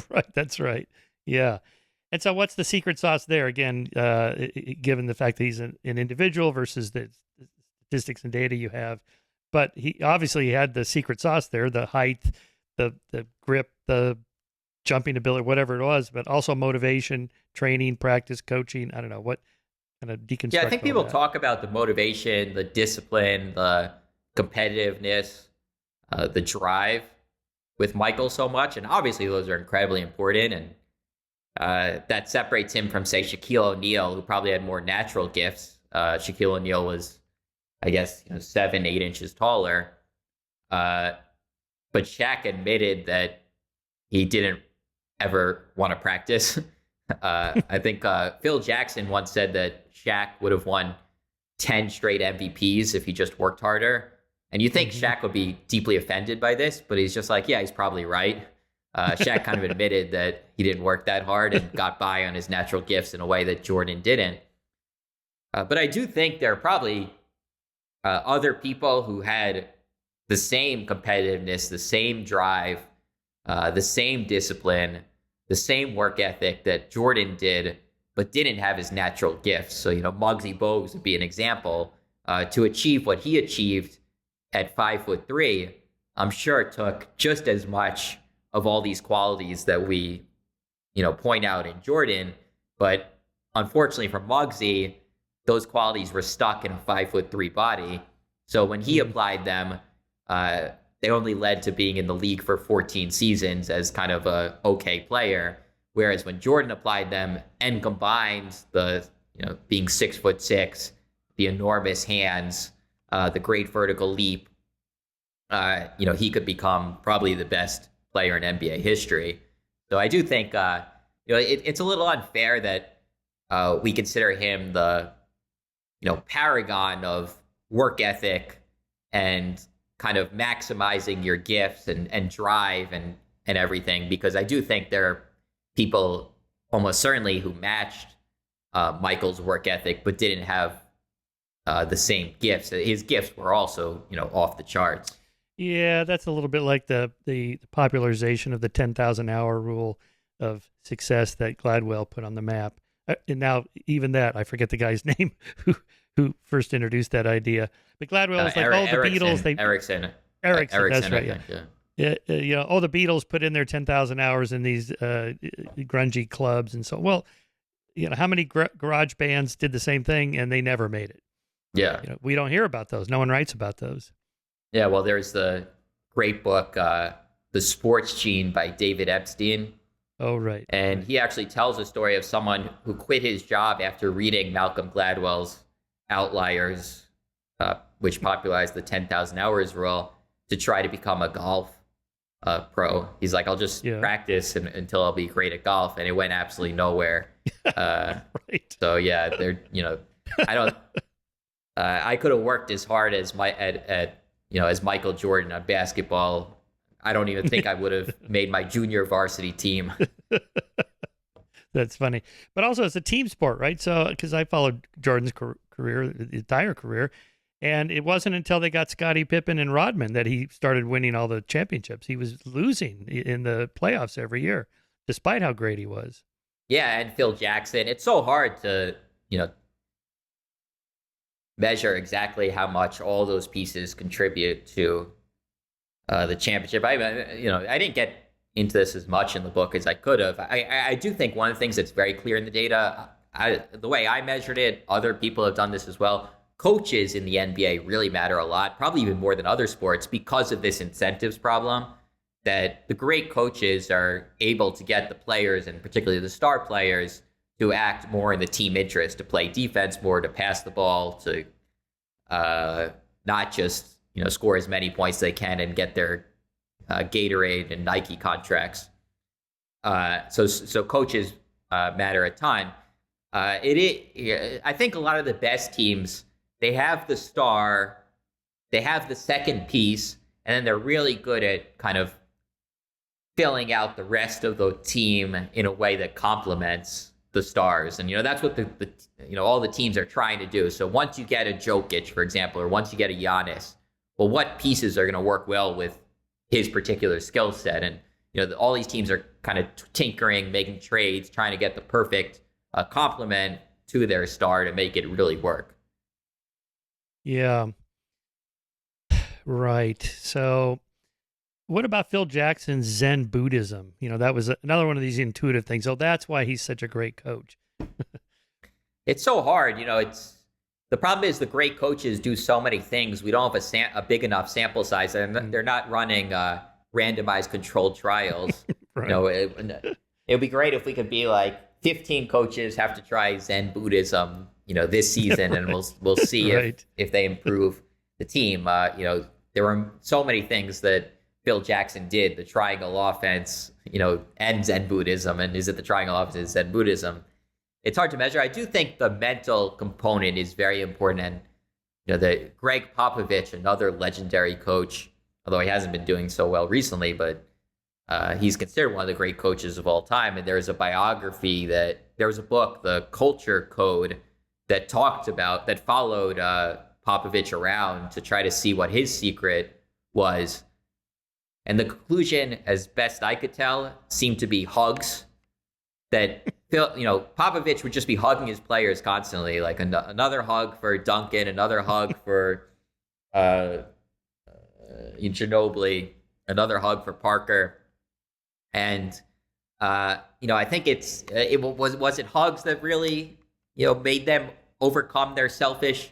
Right, that's right. Yeah. And so what's the secret sauce there? Again, given the fact that he's an individual versus the statistics and data you have. But he obviously had the secret sauce there, the height, the grip, the jumping ability, whatever it was, but also motivation, training, practice, coaching. I don't know, what kind of deconstruct. Yeah, I think people talk about the motivation, the discipline, the competitiveness, the drive with Michael so much. And obviously those are incredibly important. And that separates him from, say, Shaquille O'Neal, who probably had more natural gifts. Shaquille O'Neal was, I guess, 7, 8 inches taller. But Shaq admitted that he didn't ever want to practice. I think Phil Jackson once said that Shaq would have won 10 straight MVPs if he just worked harder. And you think Shaq would be deeply offended by this, but he's just like, yeah, he's probably right. Shaq kind of admitted that he didn't work that hard and got by on his natural gifts in a way that Jordan didn't. But I do think there are probably other people who had the same competitiveness, the same drive, the same discipline, the same work ethic that Jordan did, but didn't have his natural gifts. So, Muggsy Bogues would be an example. To achieve what he achieved at 5'3", I'm sure it took just as much of all these qualities that we, point out in Jordan. But unfortunately for Muggsy, those qualities were stuck in a 5'3" body. So when he applied them, they only led to being in the league for 14 seasons as kind of a okay player. Whereas when Jordan applied them and combined the, being 6'6", the enormous hands, the great vertical leap, he could become probably the best player in NBA history. So I do think, it's a little unfair that we consider him the, paragon of work ethic and kind of maximizing your gifts and drive and everything, because I do think there are people almost certainly who matched Michael's work ethic but didn't have the same gifts. His gifts were also, off the charts. Yeah, that's a little bit like the popularization of the 10,000 hour rule of success that Gladwell put on the map. And now even that, I forget the guy's name who first introduced that idea. But Gladwell was like, the Beatles. Erickson, that's right. I think, yeah. The Beatles put in their 10,000 hours in these grungy clubs and so. Well, how many garage bands did the same thing and they never made it? Yeah, we don't hear about those. No one writes about those. Yeah, well, there's the great book, The Sports Gene by David Epstein. Oh, right. And he actually tells a story of someone who quit his job after reading Malcolm Gladwell's Outliers, which popularized the 10,000 hours rule, to try to become a golf pro. He's like, I'll just practice until I'll be great at golf. And it went absolutely nowhere. Right. So, yeah, I don't... I could have worked as hard as as Michael Jordan on basketball. I don't even think I would have made my junior varsity team. That's funny. But also it's a team sport, right? So, because I followed Jordan's career, the entire career, and it wasn't until they got Scottie Pippen and Rodman that he started winning all the championships. He was losing in the playoffs every year, despite how great he was. Yeah, and Phil Jackson. It's so hard to, measure exactly how much all those pieces contribute to the championship. I didn't get into this as much in the book as I could have. I do think one of the things that's very clear in the data, the way I measured it, other people have done this as well. Coaches in the NBA really matter a lot, probably even more than other sports, because of this incentives problem, that the great coaches are able to get the players, and particularly the star players, to act more in the team interest, to play defense more, to pass the ball, to not just score as many points as they can and get their Gatorade and Nike contracts. So coaches matter a ton. I think a lot of the best teams, they have the star, they have the second piece, and then they're really good at kind of filling out the rest of the team in a way that complements the stars. And, that's what all the teams are trying to do. So once you get a Jokic, for example, or once you get a Giannis, well, what pieces are going to work well with his particular skill set? And, all these teams are kind of tinkering, making trades, trying to get the perfect complement to their star to make it really work. Yeah. Right. So what about Phil Jackson's Zen Buddhism? That was another one of these intuitive things. So that's why he's such a great coach. It's so hard. The problem is the great coaches do so many things. We don't have a big enough sample size, and they're not running randomized controlled trials. Right. It would be great if we could be like 15 coaches have to try Zen Buddhism, this season, and we'll see right. if they improve the team. There were so many things that Phil Jackson did, the triangle offense, and Zen Buddhism. And is it the triangle offense and Zen Buddhism? It's hard to measure. I do think the mental component is very important. And, the Greg Popovich, another legendary coach, although he hasn't been doing so well recently, but he's considered one of the great coaches of all time. And there's a biography there was a book, The Culture Code, that followed Popovich around to try to see what his secret was. And the conclusion, as best I could tell, seemed to be hugs. That Popovich would just be hugging his players constantly, like another hug for Duncan, another hug for Ginobili, another hug for Parker, and I think it was hugs that really made them overcome their selfish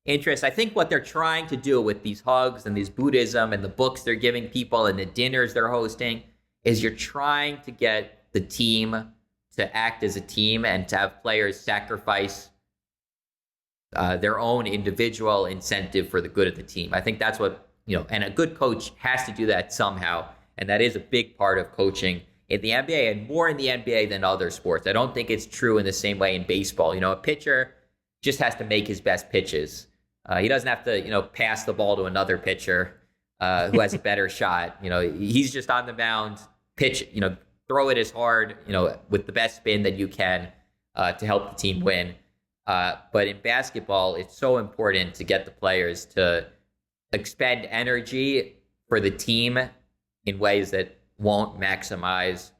interests. I think what they're trying to do with these hugs and these Buddhism and the books they're giving people and the dinners they're hosting is you're trying to get the team to act as a team and to have players sacrifice their own individual incentive for the good of the team. I think that's what, and a good coach has to do that somehow. And that is a big part of coaching in the NBA, and more in the NBA than other sports. I don't think it's true in the same way in baseball. A pitcher just has to make his best pitches. He doesn't have to, pass the ball to another pitcher who has a better shot. He's just on the mound, pitch, throw it as hard, with the best spin that you can to help the team win. But in basketball, it's so important to get the players to expend energy for the team in ways that won't maximize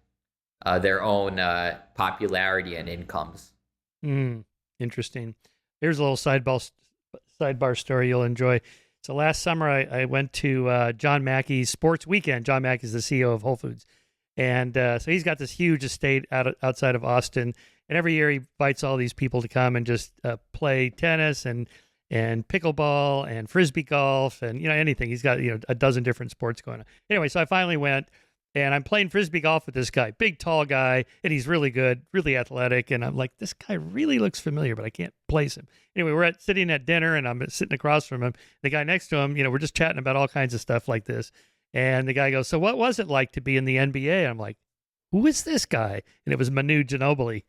their own popularity and incomes. Interesting. Here's a little sidebar story you'll enjoy. So last summer, I went to John Mackey's sports weekend. John Mackey is the CEO of Whole Foods. And so he's got this huge estate outside of Austin. And every year he invites all these people to come and just play tennis and pickleball and frisbee golf and, anything. He's got, a dozen different sports going on. Anyway, so I finally went and I'm playing frisbee golf with this guy, big, tall guy. And he's really good, really athletic. And I'm like, this guy really looks familiar, but I can't place him. Anyway, we're sitting at dinner and I'm sitting across from him. The guy next to him, we're just chatting about all kinds of stuff like this. And the guy goes, so what was it like to be in the NBA? I'm like, who is this guy? And it was Manu Ginobili.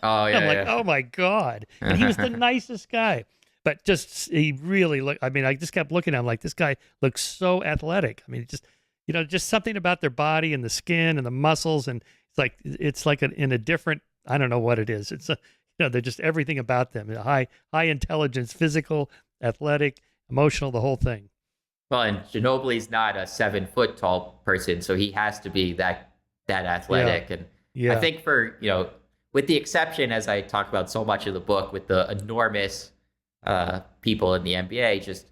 Oh, yeah. I'm like, oh, my God. And he was the nicest guy. But he really looked, I just kept looking at him like, this guy looks so athletic. Just something about their body and the skin and the muscles. And it's like in a different, I don't know what it is. It's they're just everything about them. High intelligence, physical, athletic, emotional, the whole thing. Well, and Ginobili's not a 7 foot tall person, so he has to be that athletic. Yeah. And I think with the exception, as I talk about so much of the book, with the enormous people in the NBA, just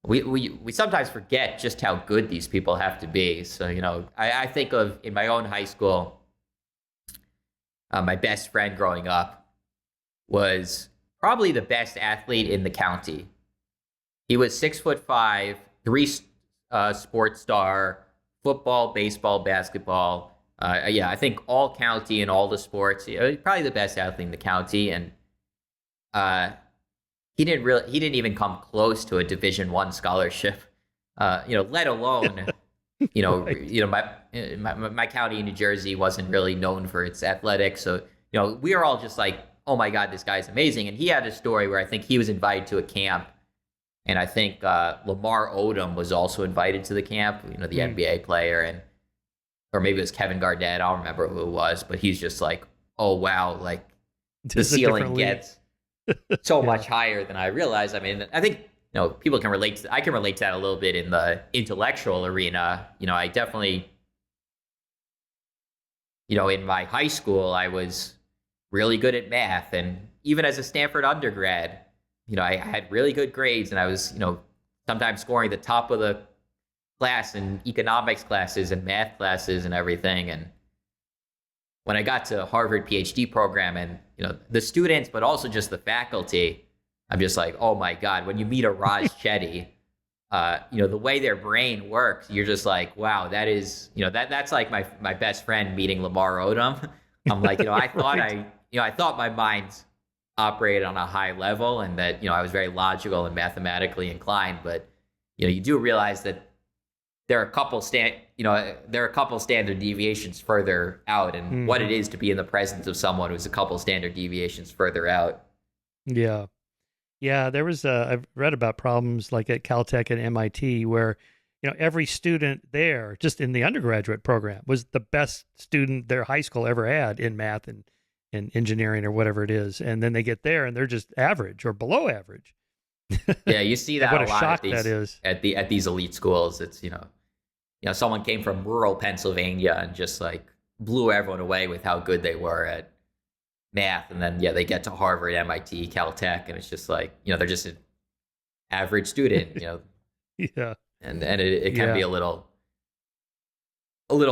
we sometimes forget just how good these people have to be. So, I think of in my own high school, my best friend growing up was probably the best athlete in the county. He was 6'5", 3 sports star, football, baseball, basketball. I think all county and all the sports. Probably the best athlete in the county, and he didn't even come close to a Division I scholarship. Let alone, right. My county in New Jersey wasn't really known for its athletics. So, we were all just like, oh my God, this guy's amazing. And he had a story where I think he was invited to a camp. And I think Lamar Odom was also invited to the camp, the NBA player, or maybe it was Kevin Garnett. I don't remember who it was, but he's just like, oh, wow, like the ceiling gets so much higher than I realized. I think, people can relate I can relate to that a little bit in the intellectual arena. I definitely, in my high school, I was really good at math. And even as a Stanford undergrad, I had really good grades, and I was, sometimes scoring the top of the class in economics classes and math classes and everything. And when I got to Harvard PhD program and, the students, but also just the faculty, I'm just like, oh my God, when you meet a Raj Chetty, the way their brain works, you're just like, wow, that is, that's like my best friend meeting Lamar Odom. I'm like, I thought right. I thought my mind's operated on a high level and that, I was very logical and mathematically inclined, but, you do realize that there are a couple standard deviations further out, and what it is to be in the presence of someone who's a couple standard deviations further out. Yeah. There was I've read about problems like at Caltech and MIT where, every student there, just in the undergraduate program, was the best student their high school ever had in math and engineering or whatever it is. And then they get there and they're just average or below average. Yeah, you see that What a a lot shock at these that is. at these elite schools. It's someone came from rural Pennsylvania and just like blew everyone away with how good they were at math, and then they get to Harvard, MIT, Caltech, and it's just like they're just an average student, Yeah. and it can be a little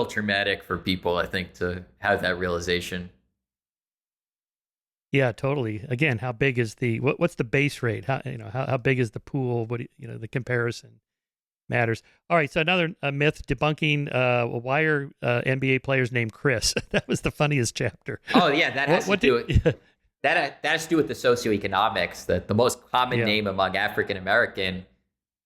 traumatic for people, I think, to have that realization. Yeah, totally. Again, how big is what's the base rate? How big is the pool? The comparison matters. All right, so another myth debunking. Why are NBA players named Chris? That was the funniest chapter. Oh yeah, that has to do with the socioeconomics. That the most common name among African American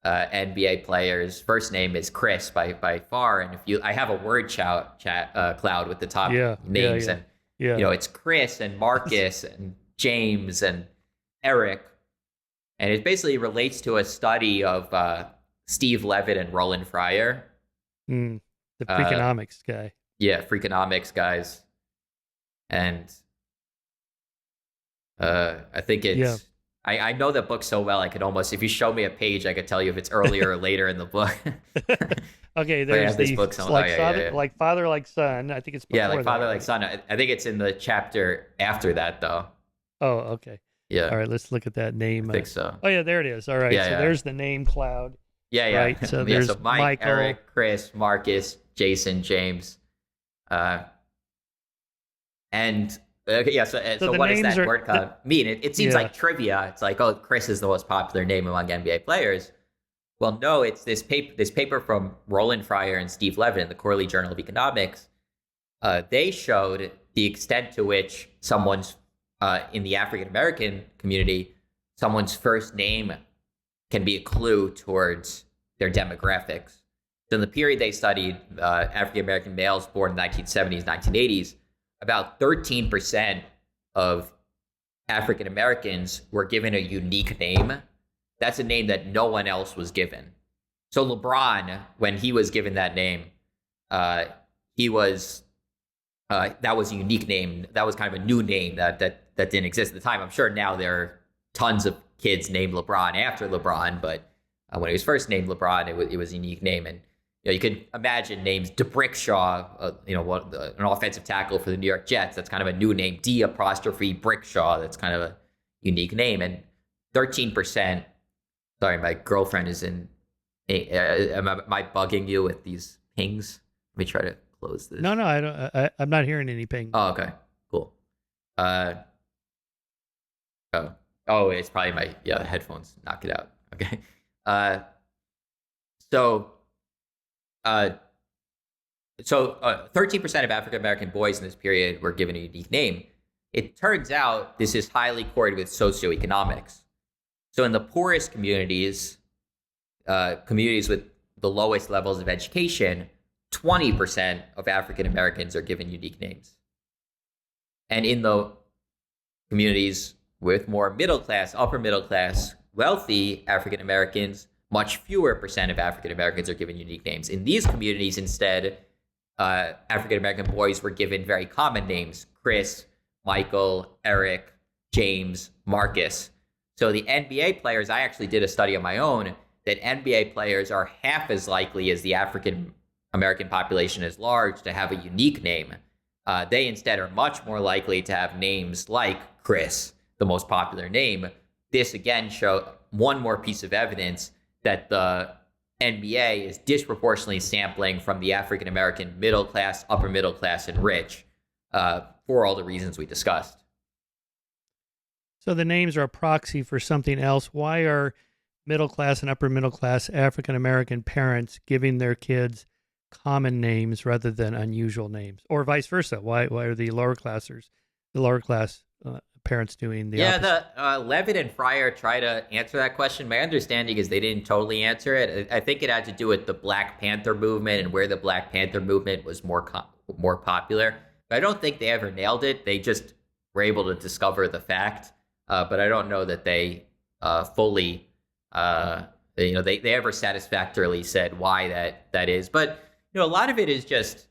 NBA players, first name is Chris by far. And I have a word cloud with the top names, and it's Chris and Marcus and James and Eric, and it basically relates to a study of Steve Levitt and Roland Fryer. The Freakonomics guy. Yeah, Freakonomics guys. And I think it's... Yeah. I know the book so well, I could almost... If you show me a page, I could tell you if it's earlier or later in the book. Okay, there's these books like Father Like Son. I think it's before like Father Like Son. I think it's in the chapter after that, though. Oh, okay. Yeah. All right, let's look at that name. I think so. Oh, yeah, there it is. All right, there's the name cloud. Yeah. Right? So there's so Michael, Eric, Chris, Marcus, Jason, James. So what does that word cloud mean? It seems like trivia. It's like, oh, Chris is the most popular name among NBA players. Well, no, it's this paper from Roland Fryer and Steve Levitt in the Quarterly Journal of Economics. They showed the extent to which someone's in the African American community, someone's first name can be a clue towards their demographics. So in the period they studied, African American males born in the 1970s, 1980s, about 13% of African Americans were given a unique name. That's a name that no one else was given. So LeBron, when he was given that name, he was that was a unique name. That was kind of a new name that didn't exist at the time. I'm sure now there are tons of kids named LeBron after LeBron, but when he was first named LeBron, it was a unique name. And you could imagine names DeBrickshaw, an offensive tackle for the New York Jets. That's kind of a new name. D''Brickshaw. That's kind of a unique name. And 13%. Sorry, my girlfriend is in. Am I bugging you with these pings? Let me try to close this. No, I don't. I'm not hearing any ping. Oh, okay, cool. It's probably my headphones. Knock it out. Okay. 13% of African American boys in this period were given a unique name. It turns out this is highly correlated with socioeconomics. So in the poorest communities, communities with the lowest levels of education, 20% of African Americans are given unique names. And in the communities with more middle class, upper middle class, wealthy African Americans, much fewer percent of African Americans are given unique names. In these communities, instead, African American boys were given very common names: Chris, Michael, Eric, James, Marcus. So the NBA players, I actually did a study of my own, that NBA players are half as likely as the African American population at large to have a unique name. They instead are much more likely to have names like Chris, the most popular name. This again shows one more piece of evidence that the NBA is disproportionately sampling from the African American middle class, upper middle class, and rich for all the reasons we discussed. So the names are a proxy for something else. Why are middle class and upper middle class African American parents giving their kids common names rather than unusual names, or vice versa? Why are the lower class parents doing the opposite? Levitt and Fryer try to answer that question. My understanding is they didn't totally answer it. I think it had to do with the Black Panther movement and where the Black Panther movement was more popular. But I don't think they ever nailed it. They just were able to discover the fact. But I don't know that they fully, they ever satisfactorily said why that is. But a lot of it is just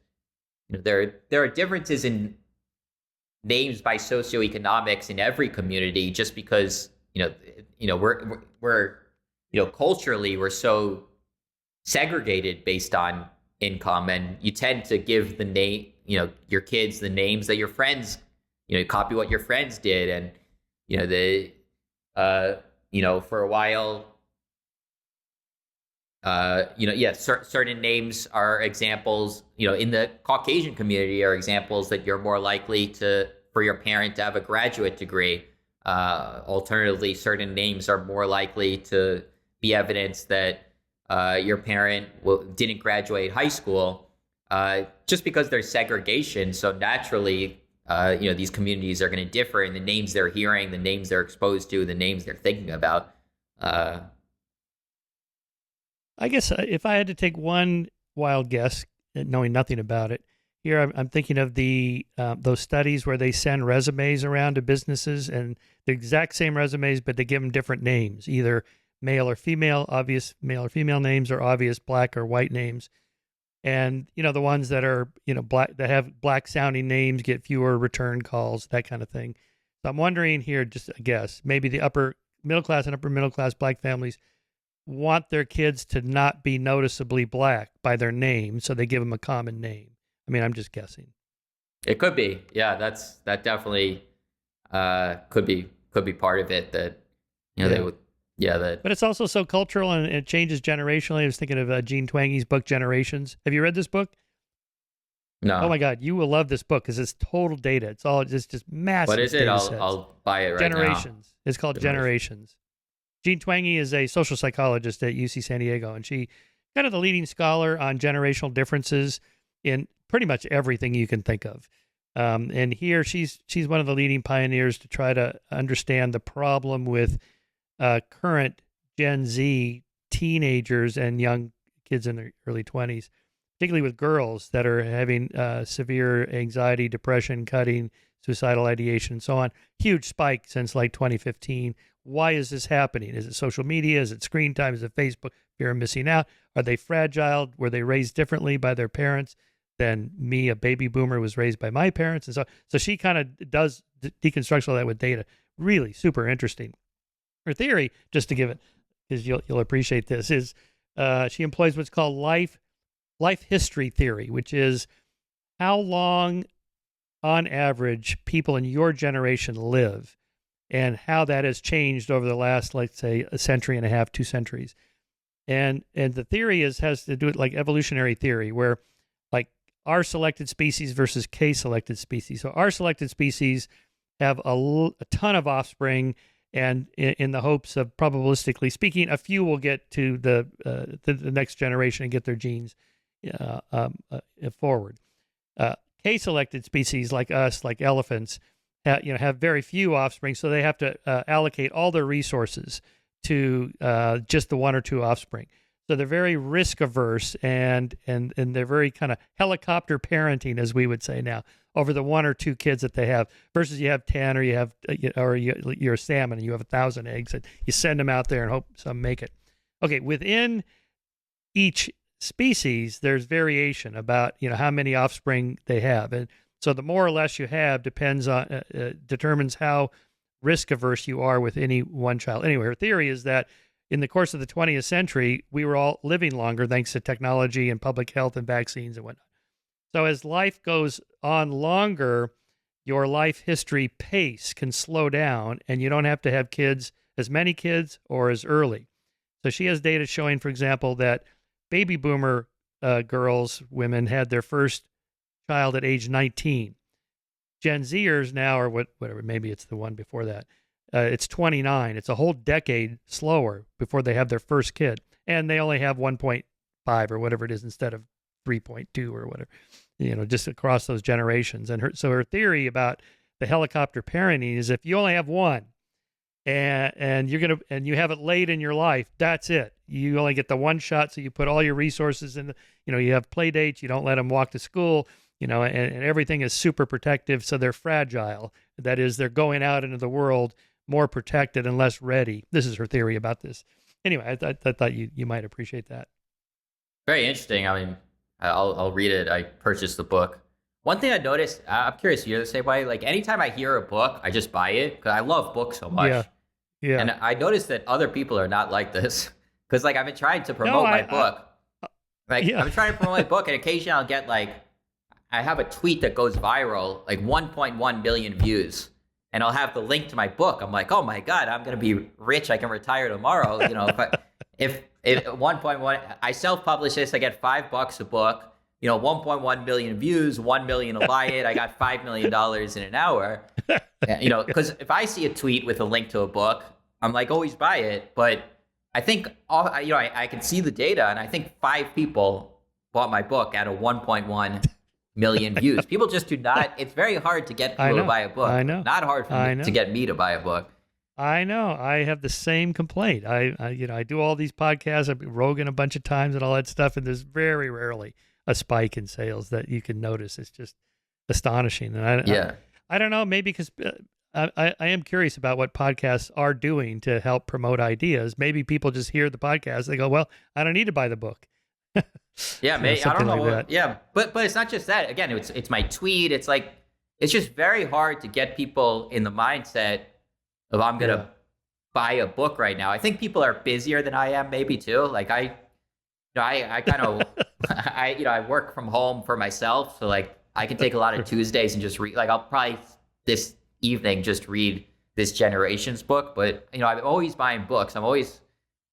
there are differences in names by socioeconomics in every community, just because we're culturally we're so segregated based on income, and you tend to give the name, your kids the names that your friends, copy what your friends did, and for a while, certain names are examples, in the Caucasian community are examples that you're more likely for your parent to have a graduate degree. Alternatively, certain names are more likely to be evidence that your parent didn't graduate high school, just because there's segregation. So naturally, these communities are going to differ in the names they're hearing, the names they're exposed to, the names they're thinking about. I guess if I had to take one wild guess, knowing nothing about it, here I'm thinking of those studies where they send resumes around to businesses, and the exact same resumes, but they give them different names, either male or female, obvious male or female names, or obvious black or white names. And the ones that are black, that have black sounding names, get fewer return calls, that kind of thing. So I'm wondering here, just a guess, maybe the upper middle class and upper middle class black families want their kids to not be noticeably black by their name, so they give them a common name. I mean, I'm just guessing. It could be, yeah. That definitely could be part of it. That they would, yeah. But it's also so cultural, and it changes generationally. I was thinking of Gene Twangy's book Generations. Have you read this book? No. Oh my God, you will love this book because it's total data. It's all just massive. What is it? I'll buy it right Generations. now. It's called Generations. Gene Twangy is a social psychologist at UC San Diego, and she kind of the leading scholar on generational differences in pretty much everything you can think of. And here she's one of the leading pioneers to try to understand the problem with current Gen Z teenagers and young kids in their early 20s, particularly with girls that are having severe anxiety, depression, cutting, suicidal ideation, and so on. Huge spike since like 2015. Why is this happening? Is it social media? Is it screen time? Is it Facebook? Fear of missing out? Are they fragile? Were they raised differently by their parents than me, a baby boomer, was raised by my parents? And so she kind of does deconstruct all that with data. Really super interesting. Her theory, just to give it, because you'll appreciate this, is she employs what's called life history theory, which is how long, on average, people in your generation live, and how that has changed over the last, let's say, a century and a half, 2 centuries. And the theory has to do with like evolutionary theory, where like R selected species versus K selected species. So R selected species have a ton of offspring, and in the hopes of, probabilistically speaking, a few will get to the next generation and get their genes forward. K selected species like us, like elephants, have very few offspring, so they have to allocate all their resources to just the 1 or 2 offspring. So they're very risk averse, and they're very kind of helicopter parenting, as we would say now, over the 1 or 2 kids that they have. Versus you have 10, or you're a salmon and you have 1,000 eggs, and you send them out there and hope some make it. Okay, within each species, there's variation about how many offspring they have, and so the more or less you have determines how risk averse you are with any one child. Anyway, her theory is that in the course of the 20th century, we were all living longer thanks to technology and public health and vaccines and whatnot. So as life goes on longer, your life history pace can slow down, and you don't have to have as many kids or as early. So she has data showing, for example, that baby boomer women had their first child at age 19. Gen Zers now, or whatever, maybe it's the one before that, it's 29. It's a whole decade slower before they have their first kid, and they only have 1.5 or whatever it is instead of 3.2 or whatever, just across those generations. And her theory about the helicopter parenting is if you only have one, and you have it late in your life, that's it. You only get the one shot, so you put all your resources in. You have play dates. You don't let them walk to school. And everything is super protective, so they're fragile. That is, they're going out into the world more protected and less ready. This is her theory about this. Anyway, I thought you might appreciate that. Very interesting. I mean, I'll read it. I purchased the book. One thing I noticed, I'm curious, you're the same way. Like anytime I hear a book, I just buy it because I love books so much. Yeah. And I noticed that other people are not like this because like I've been trying to promote No, my book. Yeah. I'm trying to promote my book, and occasionally I'll get like, I have a tweet that goes viral, like 1.1 million views, and I'll have the link to my book. I'm like, oh my God, I'm going to be rich. I can retire tomorrow. You know, if 1.1, I self-publish this, I get $5 a book, you know, 1.1 million views, 1 million will buy it. I got $5 million in an hour, you know, because if I see a tweet with a link to a book, I'm like, always buy it. But I think, you know, I can see the data, and I think 5 people bought my book out of 1.1 million views. People just do not. It's very hard to get people to buy a book. I know. Not hard to get me to buy a book. I know. I have the same complaint. I do all these podcasts. I've been Rogan a bunch of times and all that stuff, and there's very rarely a spike in sales that you can notice. It's just astonishing. And I don't know. Maybe because I am curious about what podcasts are doing to help promote ideas. Maybe people just hear the podcast. They go, well, I don't need to buy the book. Yeah, maybe, I don't know. Like but it's not just that. Again, it's my tweet. It's like, it's just very hard to get people in the mindset of I'm gonna buy a book right now. I think people are busier than I am, maybe too. Like I kind of I work from home for myself, so like I can take a lot of Tuesdays and just read. Like I'll probably this evening just read this Generations book. But you know, I'm always buying books. I'm always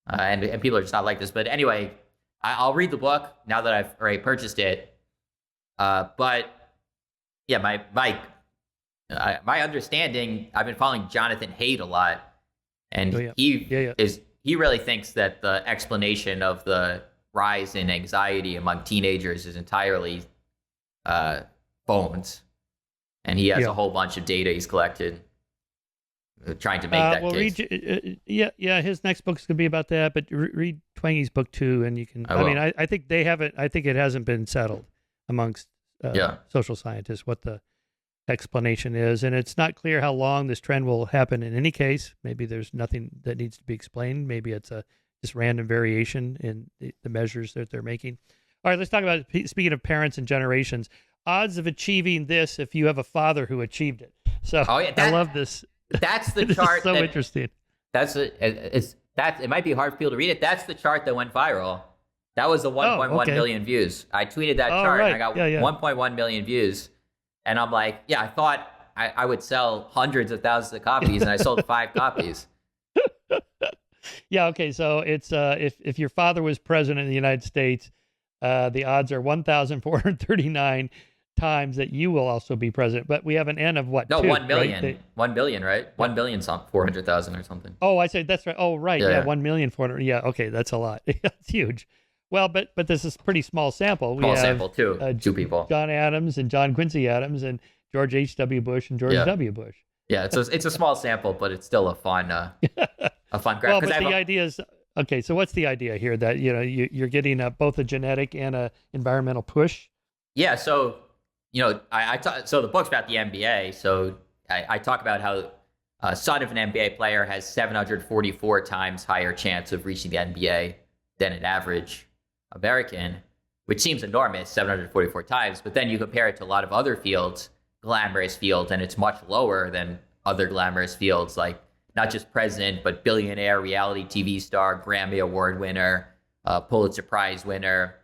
and people are just not like this. But anyway, I'll read the book now that I've already purchased it. But yeah, my understanding, I've been following Jonathan Haidt a lot, and he really thinks that the explanation of the rise in anxiety among teenagers is entirely phones, and he has a whole bunch of data he's collected trying to make that case. His next book's going to be about that, but read Twangy's book too, and you can. I think they haven't. I think it hasn't been settled amongst social scientists what the explanation is, and it's not clear how long this trend will happen. In any case, maybe there's nothing that needs to be explained. Maybe it's a just random variation in the measures that they're making. All right, let's talk about, speaking of parents and generations, odds of achieving this if you have a father who achieved it. So I love this. That's the chart. So interesting. It might be hard for people to read it. That's the chart that went viral. That was the 1.1 million views. I tweeted that chart, and I got 1.1 million views. And I'm like, I thought I would sell hundreds of thousands of copies, and I sold 5 copies. Yeah. Okay. So it's if your father was president of the United States, the odds are 1,439 times that you will also be president. But we have an N of what? No, 2, 1 billion. Right? 1 billion, right? 1 billion, 400,000 or something. Oh, I say that's right. Oh, right. Yeah, 1,400,000. Yeah. Okay, that's a lot. It's huge. Well, but this is a pretty small sample. Small sample too. 2 people. John Adams and John Quincy Adams and George H.W. Bush and George W. Bush. Yeah, it's a small sample, but it's still a fun graph. Well, but the idea is, okay, so what's the idea here? That you're getting both a genetic and a environmental push? Yeah, so so the book's about the NBA. So I talk about how a son of an NBA player has 744 times higher chance of reaching the NBA than an average American, which seems enormous, 744 times. But then you compare it to a lot of other fields, glamorous fields, and it's much lower than other glamorous fields, like not just president, but billionaire, reality TV star, Grammy Award winner, Pulitzer Prize winner,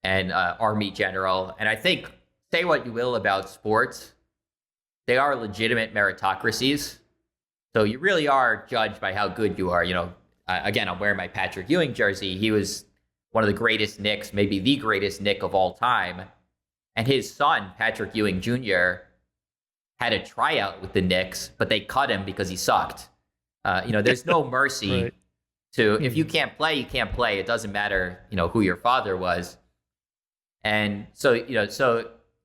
and Army general. And I think, say what you will about sports, they are legitimate meritocracies. So you really are judged by how good you are. Again, I'm wearing my Patrick Ewing jersey. He was one of the greatest Knicks, maybe the greatest Knick of all time. And his son, Patrick Ewing Jr., had a tryout with the Knicks, but they cut him because he sucked. There's no mercy to, if you can't play, you can't play. It doesn't matter, who your father was. And so,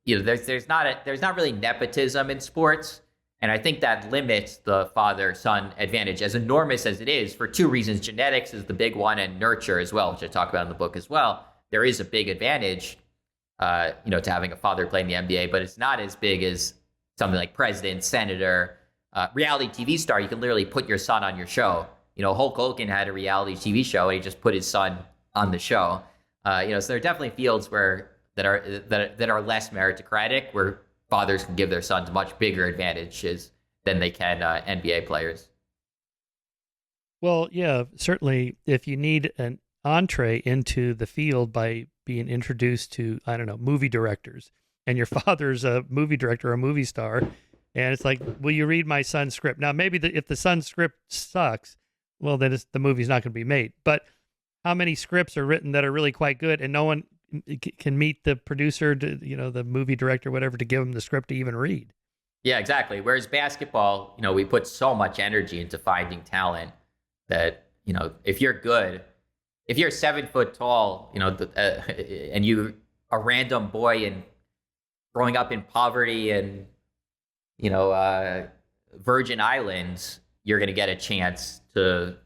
there's not really nepotism in sports. And I think that limits the father-son advantage, as enormous as it is, for 2 reasons. Genetics is the big one, and nurture as well, which I talk about in the book as well. There is a big advantage, to having a father play in the NBA, but it's not as big as something like president, senator, reality TV star. You can literally put your son on your show. Hulk Hogan had a reality TV show, and he just put his son on the show. So there are definitely fields that are less meritocratic, where fathers can give their sons much bigger advantages than they can NBA players. Well, yeah, certainly if you need an entree into the field by being introduced to, I don't know, movie directors, and your father's a movie director or a movie star, and it's like, will you read my son's script? Now, maybe if the son's script sucks, well, then the movie's not going to be made. But how many scripts are written that are really quite good, and no one can meet the producer, the movie director, whatever, to give them the script to even read? Yeah, exactly. Whereas basketball, we put so much energy into finding talent that, if you're good, if you're 7 foot tall, and you a random boy and growing up in poverty and, Virgin Islands, you're going to get a chance to,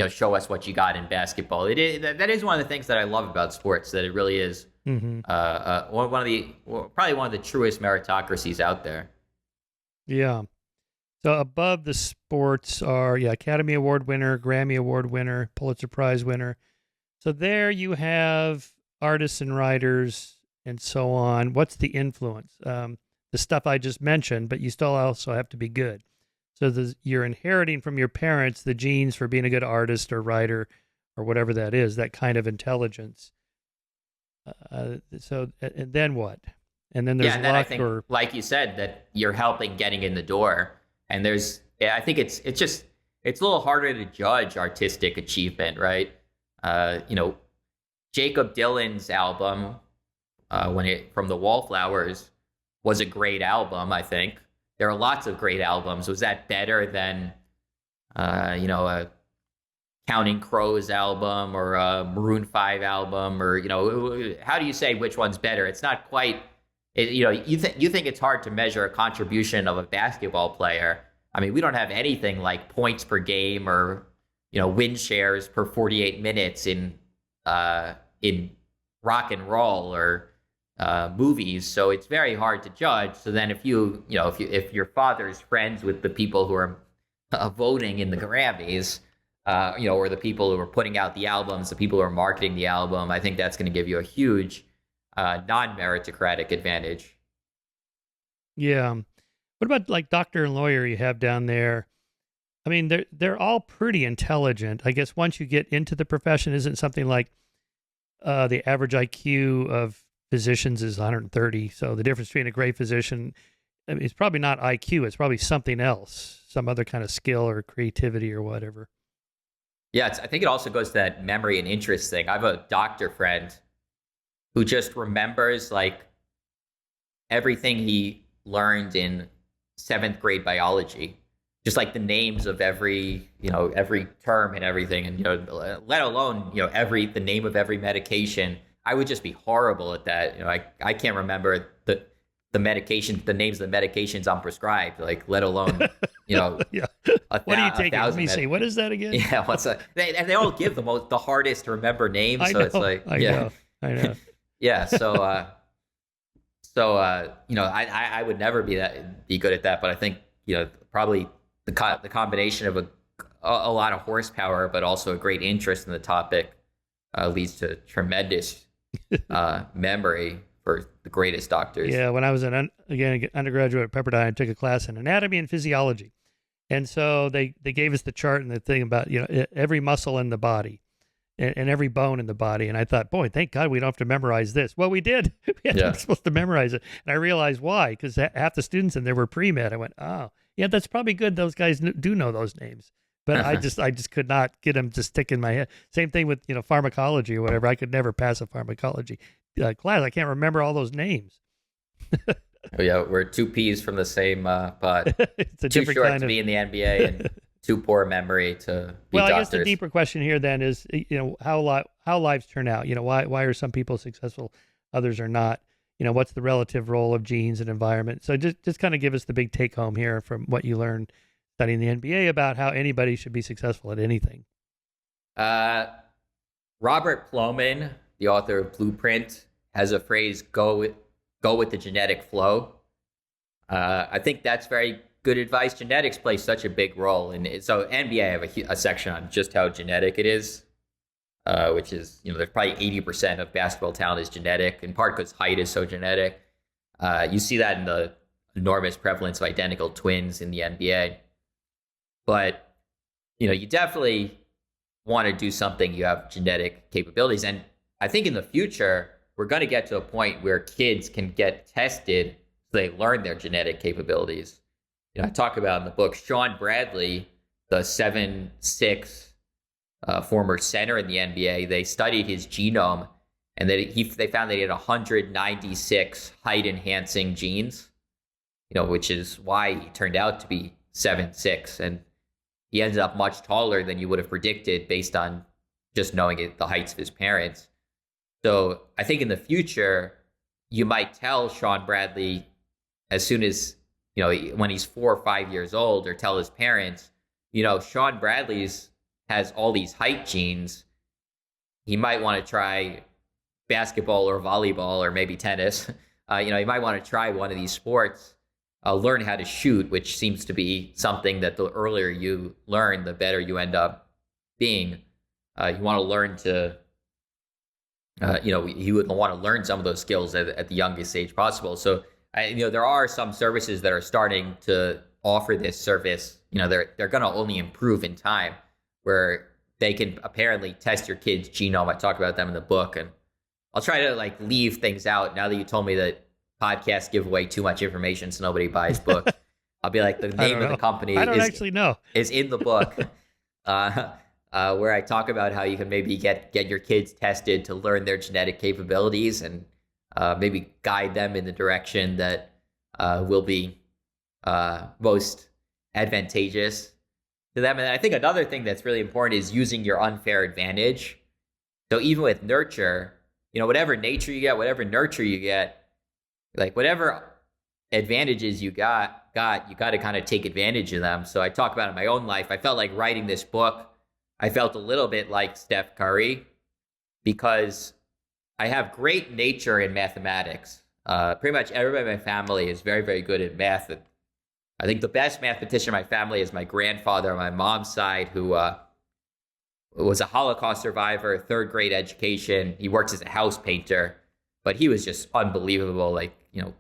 show us what you got in basketball. That is one of the things that I love about sports, that it really is probably one of the truest meritocracies out there. Yeah. So above the sports are, Academy Award winner, Grammy Award winner, Pulitzer Prize winner. So there you have artists and writers and so on. What's the influence? The stuff I just mentioned, but you still also have to be good. So you're inheriting from your parents the genes for being a good artist or writer or whatever that is, that kind of intelligence. And then what? And then there's and then luck, I think, like you said, that you're helping getting in the door. And I think it's a little harder to judge artistic achievement, right? Jacob Dylan's album, from the Wallflowers, was a great album. I think there are lots of great albums. Was that better than, a Counting Crows album or a Maroon 5 album, or how do you say which one's better? It's not quite. You think it's hard to measure a contribution of a basketball player. I mean, we don't have anything like points per game or win shares per 48 minutes in rock and roll or movies. So it's very hard to judge. So then if your father's friends with the people who are voting in the Grammys, or the people who are putting out the albums, the people who are marketing the album, I think that's going to give you a huge non-meritocratic advantage. Yeah. What about like doctor and lawyer you have down there? I mean, they're all pretty intelligent. I guess once you get into the profession, isn't something like the average IQ of physicians is 130. So the difference between a great physician, I mean, it's probably not IQ. It's probably something else, some other kind of skill or creativity or whatever. Yeah, I think it also goes to that memory and interest thing. I have a doctor friend who just remembers like everything he learned in 7th grade biology, just like the names of every term and everything, and let alone the name of every medication. I would just be horrible at that. I can't remember the medication, the names of the medications I'm prescribed, like let alone yeah. What are you taking? Let me see. What is that again? Yeah, what's that? And they all give the hardest to remember names. I know. Yeah. So I would never be good at that. But I think probably the combination of a lot of horsepower, but also a great interest in the topic, leads to tremendous memory for the greatest doctors. Yeah, when I was an undergraduate at Pepperdine, I took a class in anatomy and physiology, and so they gave us the chart and the thing about every muscle in the body. And every bone in the body. And I thought, boy, thank God we don't have to memorize this. Well, we did. We were supposed to memorize it. And I realized why, because half the students in there were pre-med. I went, oh, yeah, that's probably good. Those guys do know those names. But I just could not get them to stick in my head. Same thing with, pharmacology or whatever. I could never pass a pharmacology class. I can't remember all those names. Oh, yeah, we're two peas from the same pod. It's a too different short kind to of... be in the NBA and too poor memory to be well, doctors. I guess the deeper question here then is, how lives turn out. Why are some people successful, others are not? What's the relative role of genes and environment? So just kind of give us the big take home here from what you learned studying the NBA about how anybody should be successful at anything. Robert Plomin, the author of Blueprint, has a phrase, go with the genetic flow. I think that's very good advice. Genetics play such a big role. And so NBA, I have a section on just how genetic it is, which is, there's probably 80% of basketball talent is genetic, in part because height is so genetic. You see that in the enormous prevalence of identical twins in the NBA. But you definitely want to do something you have genetic capabilities. And I think in the future, we're going to get to a point where kids can get tested so they learn their genetic capabilities. I talk about in the book, Sean Bradley, the 7'6" former center in the NBA. They studied his genome, and they found that he had 196 height-enhancing genes, which is why he turned out to be 7'6", and he ended up much taller than you would have predicted based on just knowing the heights of his parents. So I think in the future, you might tell Sean Bradley as soon as, when he's 4 or 5 years old, or tell his parents, Sean Bradley's has all these height genes. He might want to try basketball or volleyball or maybe tennis. He might want to try one of these sports, learn how to shoot, which seems to be something that the earlier you learn, the better you end up being. You want to learn to, you would want to learn some of those skills at the youngest age possible. So, there are some services that are starting to offer this service. They're going to only improve in time, where they can apparently test your kid's genome. I talk about them in the book, and I'll try to leave things out. Now that you told me that podcasts give away too much information, so nobody buys books, I'll be like, the name of the company actually know is in the book, where I talk about how you can maybe get your kids tested to learn their genetic capabilities, and maybe guide them in the direction that will be most advantageous to them. And I think another thing that's really important is using your unfair advantage. So even with nurture, whatever nature you get, whatever nurture you get, whatever advantages you got, you got to kind of take advantage of them. So I talk about in my own life, I felt like writing this book, I felt a little bit like Steph Curry, because I have great nature in mathematics. Pretty much everybody in my family is very, very good at math. I think the best mathematician in my family is my grandfather on my mom's side, who was a Holocaust survivor, third grade education. He works as a house painter, but he was just unbelievable.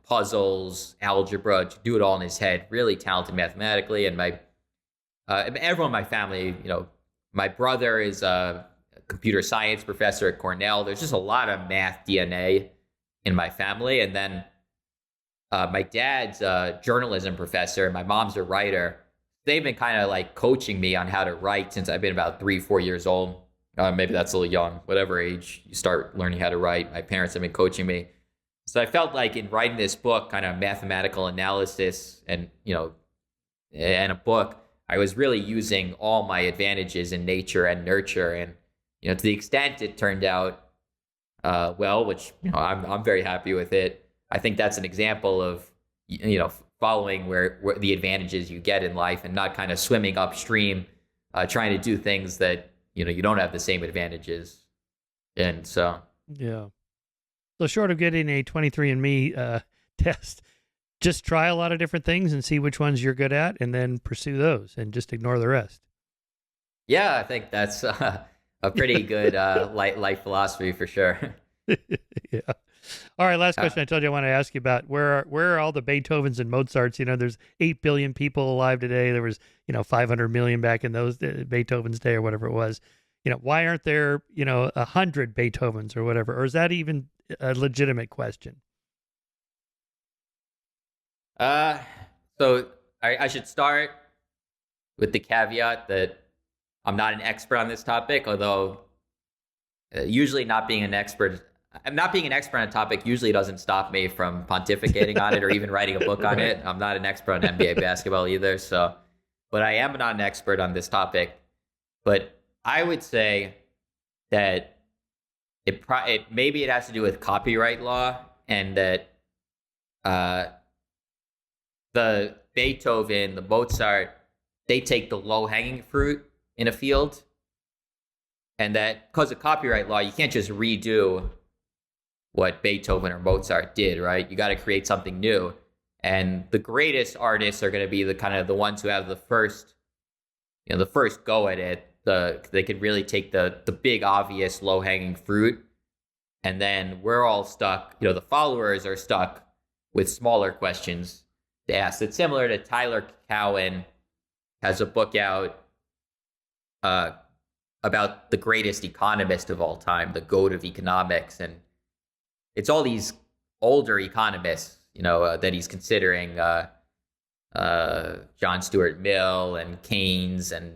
Puzzles, algebra, to do it all in his head. Really talented mathematically. And everyone in my family, my brother is a computer science professor at Cornell. There's just a lot of math DNA in my family. And then my dad's a journalism professor, and my mom's a writer. They've been kind of coaching me on how to write since I've been about 3-4 years old. Maybe that's a little young. Whatever age you start learning how to write, my parents have been coaching me. So I felt like in writing this book, kind of mathematical analysis and a book, I was really using all my advantages in nature and nurture. And to the extent it turned out well, which I'm very happy with it. I think that's an example of following where the advantages you get in life, and not kind of swimming upstream, trying to do things that you don't have the same advantages. And so yeah. So short of getting a 23andMe test, just try a lot of different things and see which ones you're good at, and then pursue those, and just ignore the rest. Yeah, I think that's a pretty good life philosophy for sure. Yeah. All right, last question I told you I want to ask you about. Where are all the Beethovens and Mozarts? There's 8 billion people alive today. There was, 500 million back in those Beethoven's day or whatever it was. Why aren't there, 100 Beethovens or whatever? Or is that even a legitimate question? So I should start with the caveat that I'm not an expert on this topic, although usually not being an expert on a topic usually doesn't stop me from pontificating on it or even writing a book on it. I'm not an expert on NBA basketball either. So, but I am not an expert on this topic. But I would say that maybe it has to do with copyright law, and that the Beethoven, the Mozart, they take the low-hanging fruit in a field, and that because of copyright law, you can't just redo what Beethoven or Mozart did, right? You got to create something new. And the greatest artists are going to be the ones who have the first go at it. They could really take the big, obvious, low-hanging fruit. And then we're all stuck, the followers are stuck with smaller questions to ask. It's similar to Tyler Cowen has a book out about the greatest economist of all time, the goat of economics, and it's all these older economists, that he's considering, John Stuart Mill and Keynes and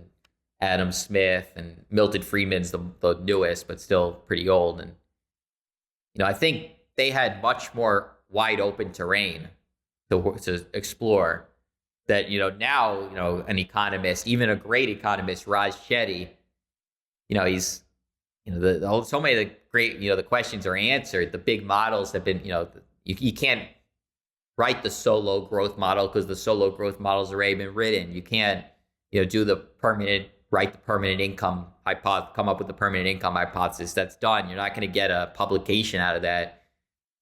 Adam Smith, and Milton Friedman's the newest, but still pretty old. And I think they had much more wide open terrain to explore. That now an economist, even a great economist, Raj Chetty, he's so many of the great the questions are answered. The big models have been you can't write the solo growth model because the solo growth model's already been written. You can't write the permanent income hypothesis, come up with the permanent income hypothesis. That's done. You're not going to get a publication out of that.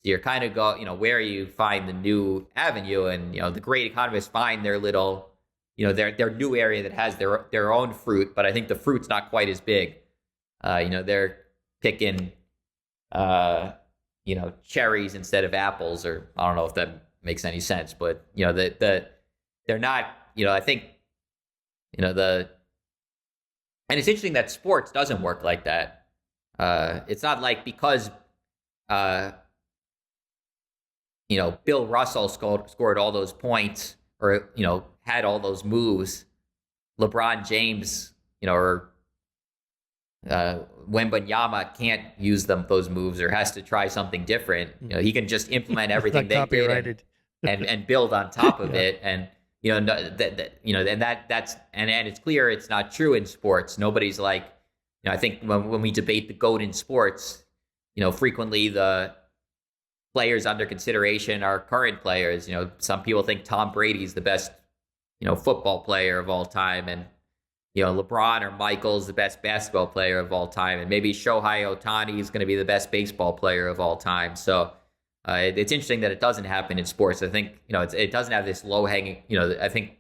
So you're kind of where you find the new avenue, and the great economists find their little their new area that has their own fruit, but I think the fruit's not quite as big. They're picking cherries instead of apples, or I don't know if that makes any sense, but they're not, I think and it's interesting that sports doesn't work like that. It's not like because Bill Russell scored all those points, or had all those moves, LeBron James or Wembanyama can't use those moves, or has to try something different. He can just implement everything they did and build on top of it. And and it's clear it's not true in sports. Nobody's like, I think when we debate the GOAT in sports, frequently the players under consideration are current players. Some people think Tom Brady's the best football player of all time, and LeBron or Michael's the best basketball player of all time, and maybe Shohei Ohtani is going to be the best baseball player of all time. So it's interesting that it doesn't happen in sports. I think it doesn't have this low hanging. I think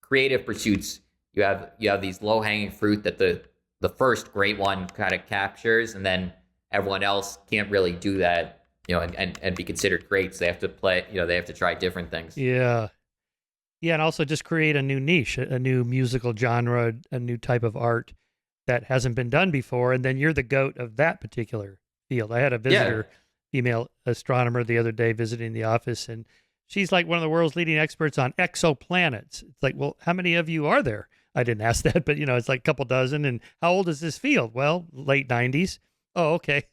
creative pursuits, you have these low hanging fruit that the first great one kind of captures, and then everyone else can't really do that. And be considered great. So they have to play. They have to try different things. Yeah. Yeah, and also just create a new niche, a new musical genre, a new type of art that hasn't been done before, and then you're the GOAT of that particular field. I had a visitor, female astronomer, the other day visiting the office, and she's like one of the world's leading experts on exoplanets. It's like, well, how many of you are there? I didn't ask that, but it's like a couple dozen. And how old is this field? Well, late 90s. Oh, okay.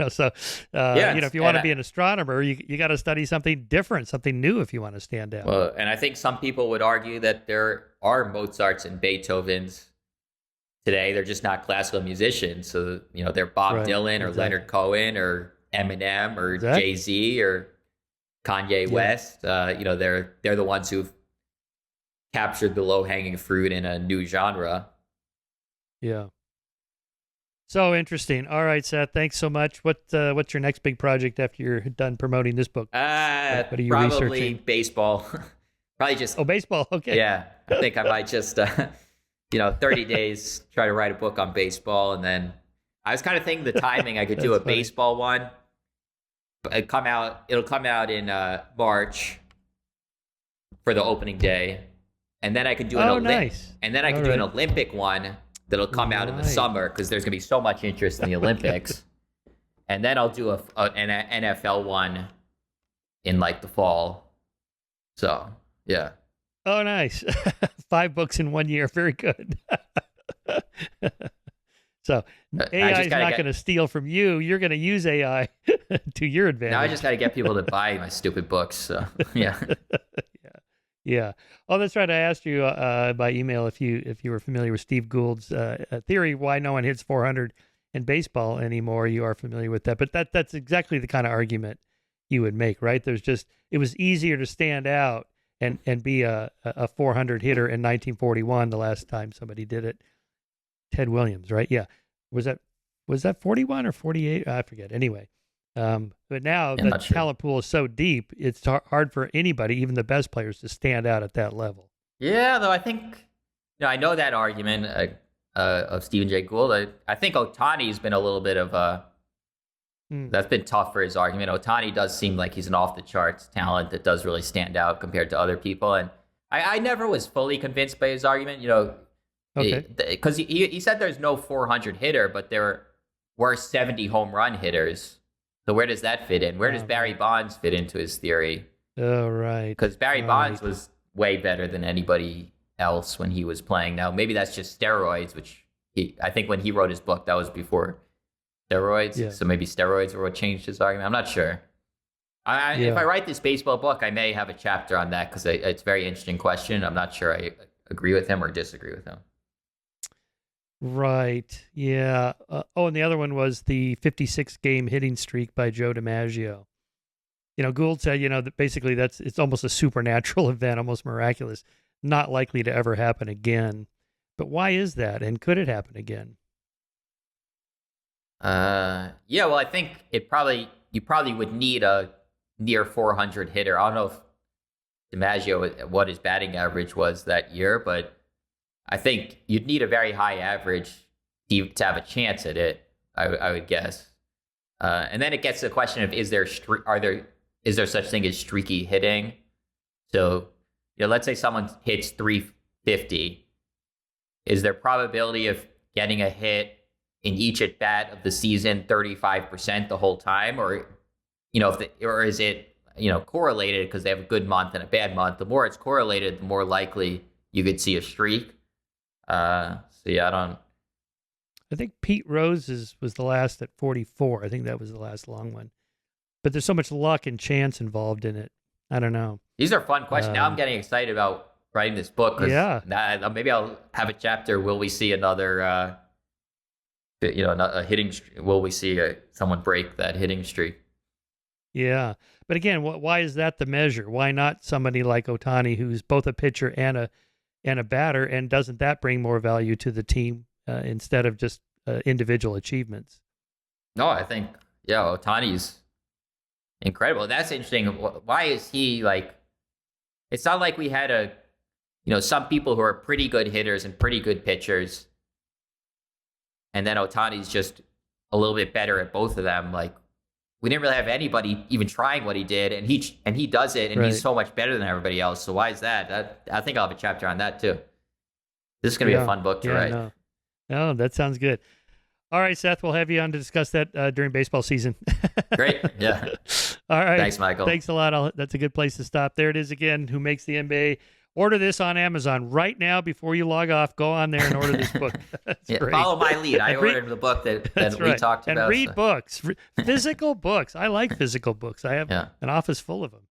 So if you want to be an astronomer, you got to study something different, something new if you want to stand out. Well, and I think some people would argue that there are Mozarts and Beethovens today. They're just not classical musicians. So, they're Bob Dylan or Leonard Cohen or Eminem or Jay-Z or Kanye West. They're the ones who've captured the low-hanging fruit in a new genre. Yeah. So interesting. All right, Seth, thanks so much. What's your next big project after you're done promoting this book? What are you probably researching? Baseball. Probably just... Oh, baseball. Okay. Yeah. I think I might just, 30 days, try to write a book on baseball. And then I was kind of thinking the timing, I could do a funny baseball one. It'll come out in March for the opening day. And then I could do nice. And then I could do an Olympic one that'll come out in the summer, because there's going to be so much interest in the Olympics. And then I'll do an NFL one in like the fall. So, yeah. Oh, nice. 5 books in 1 year. Very good. So AI is not going to steal from you. You're going to use AI to your advantage. Now I just got to get people to buy my stupid books. So, yeah. Yeah. Oh, that's right. I asked you by email if you were familiar with Steve Gould's theory why no one hits 400 in baseball anymore. You are familiar with that, but that's exactly the kind of argument you would make, right? It was easier to stand out and be a 400 hitter in 1941, the last time somebody did it. Ted Williams, right? Yeah. Was that 41 or 48? I forget. Anyway. But now the talent pool is so deep, it's hard for anybody, even the best players, to stand out at that level. Yeah, though I think, I know that argument of Stephen Jay Gould. I think Ohtani's been a little bit of that's been tough for his argument. Ohtani does seem like he's an off-the-charts talent that does really stand out compared to other people. And I never was fully convinced by his argument. Okay. Because he said there's no 400 hitter, but there were 70 home run hitters. So where does that fit in? Where does Barry Bonds fit into his theory? Oh, right. Because Barry Bonds was way better than anybody else when he was playing. Now, maybe that's just steroids, which I think when he wrote his book, that was before steroids. Yeah. So maybe steroids were what changed his argument. I'm not sure. If I write this baseball book, I may have a chapter on that because it's a very interesting question. I'm not sure I agree with him or disagree with him. Right. Yeah. And the other one was the 56-game hitting streak by Joe DiMaggio. Gould said, that basically it's almost a supernatural event, almost miraculous, not likely to ever happen again. But why is that? And could it happen again? Well, I think you probably would need a near 400 hitter. I don't know if DiMaggio, what his batting average was that year, but I think you'd need a very high average to have a chance at it, I would guess. And then it gets to the question of, is there such thing as streaky hitting? So, let's say someone hits 350. Is there probability of getting a hit in each at bat of the season 35% the whole time, or or is it correlated because they have a good month and a bad month? The more it's correlated, the more likely you could see a streak. I think Pete Rose's was the last at 44. I think that was the last long one. But there's so much luck and chance involved in it. I don't know. These are fun questions. Now I'm getting excited about writing this book. Maybe I'll have a chapter. Will we see another, a hitting streak? Will we see someone break that hitting streak? Yeah. But again, why is that the measure? Why not somebody like Ohtani, who's both a pitcher and a batter? And doesn't that bring more value to the team instead of just individual achievements? No, I think, Ohtani's incredible. That's interesting. Why is he it's not like we had some people who are pretty good hitters and pretty good pitchers, and then Ohtani's just a little bit better at both of them. We didn't really have anybody even trying what he did, and he does it, and he's so much better than everybody else. So why is that? I think I'll have a chapter on that too. This is going to be a fun book to write. No, that sounds good. All right, Seth, we'll have you on to discuss that during baseball season. Great. Yeah. All right. Thanks, Michael. Thanks a lot. That's a good place to stop. There it is again. Who Makes the NBA? Order this on Amazon right now before you log off. Go on there and order this book. Follow my lead. I ordered the book that we talked about. And read books, physical books. I like physical books. I have an office full of them.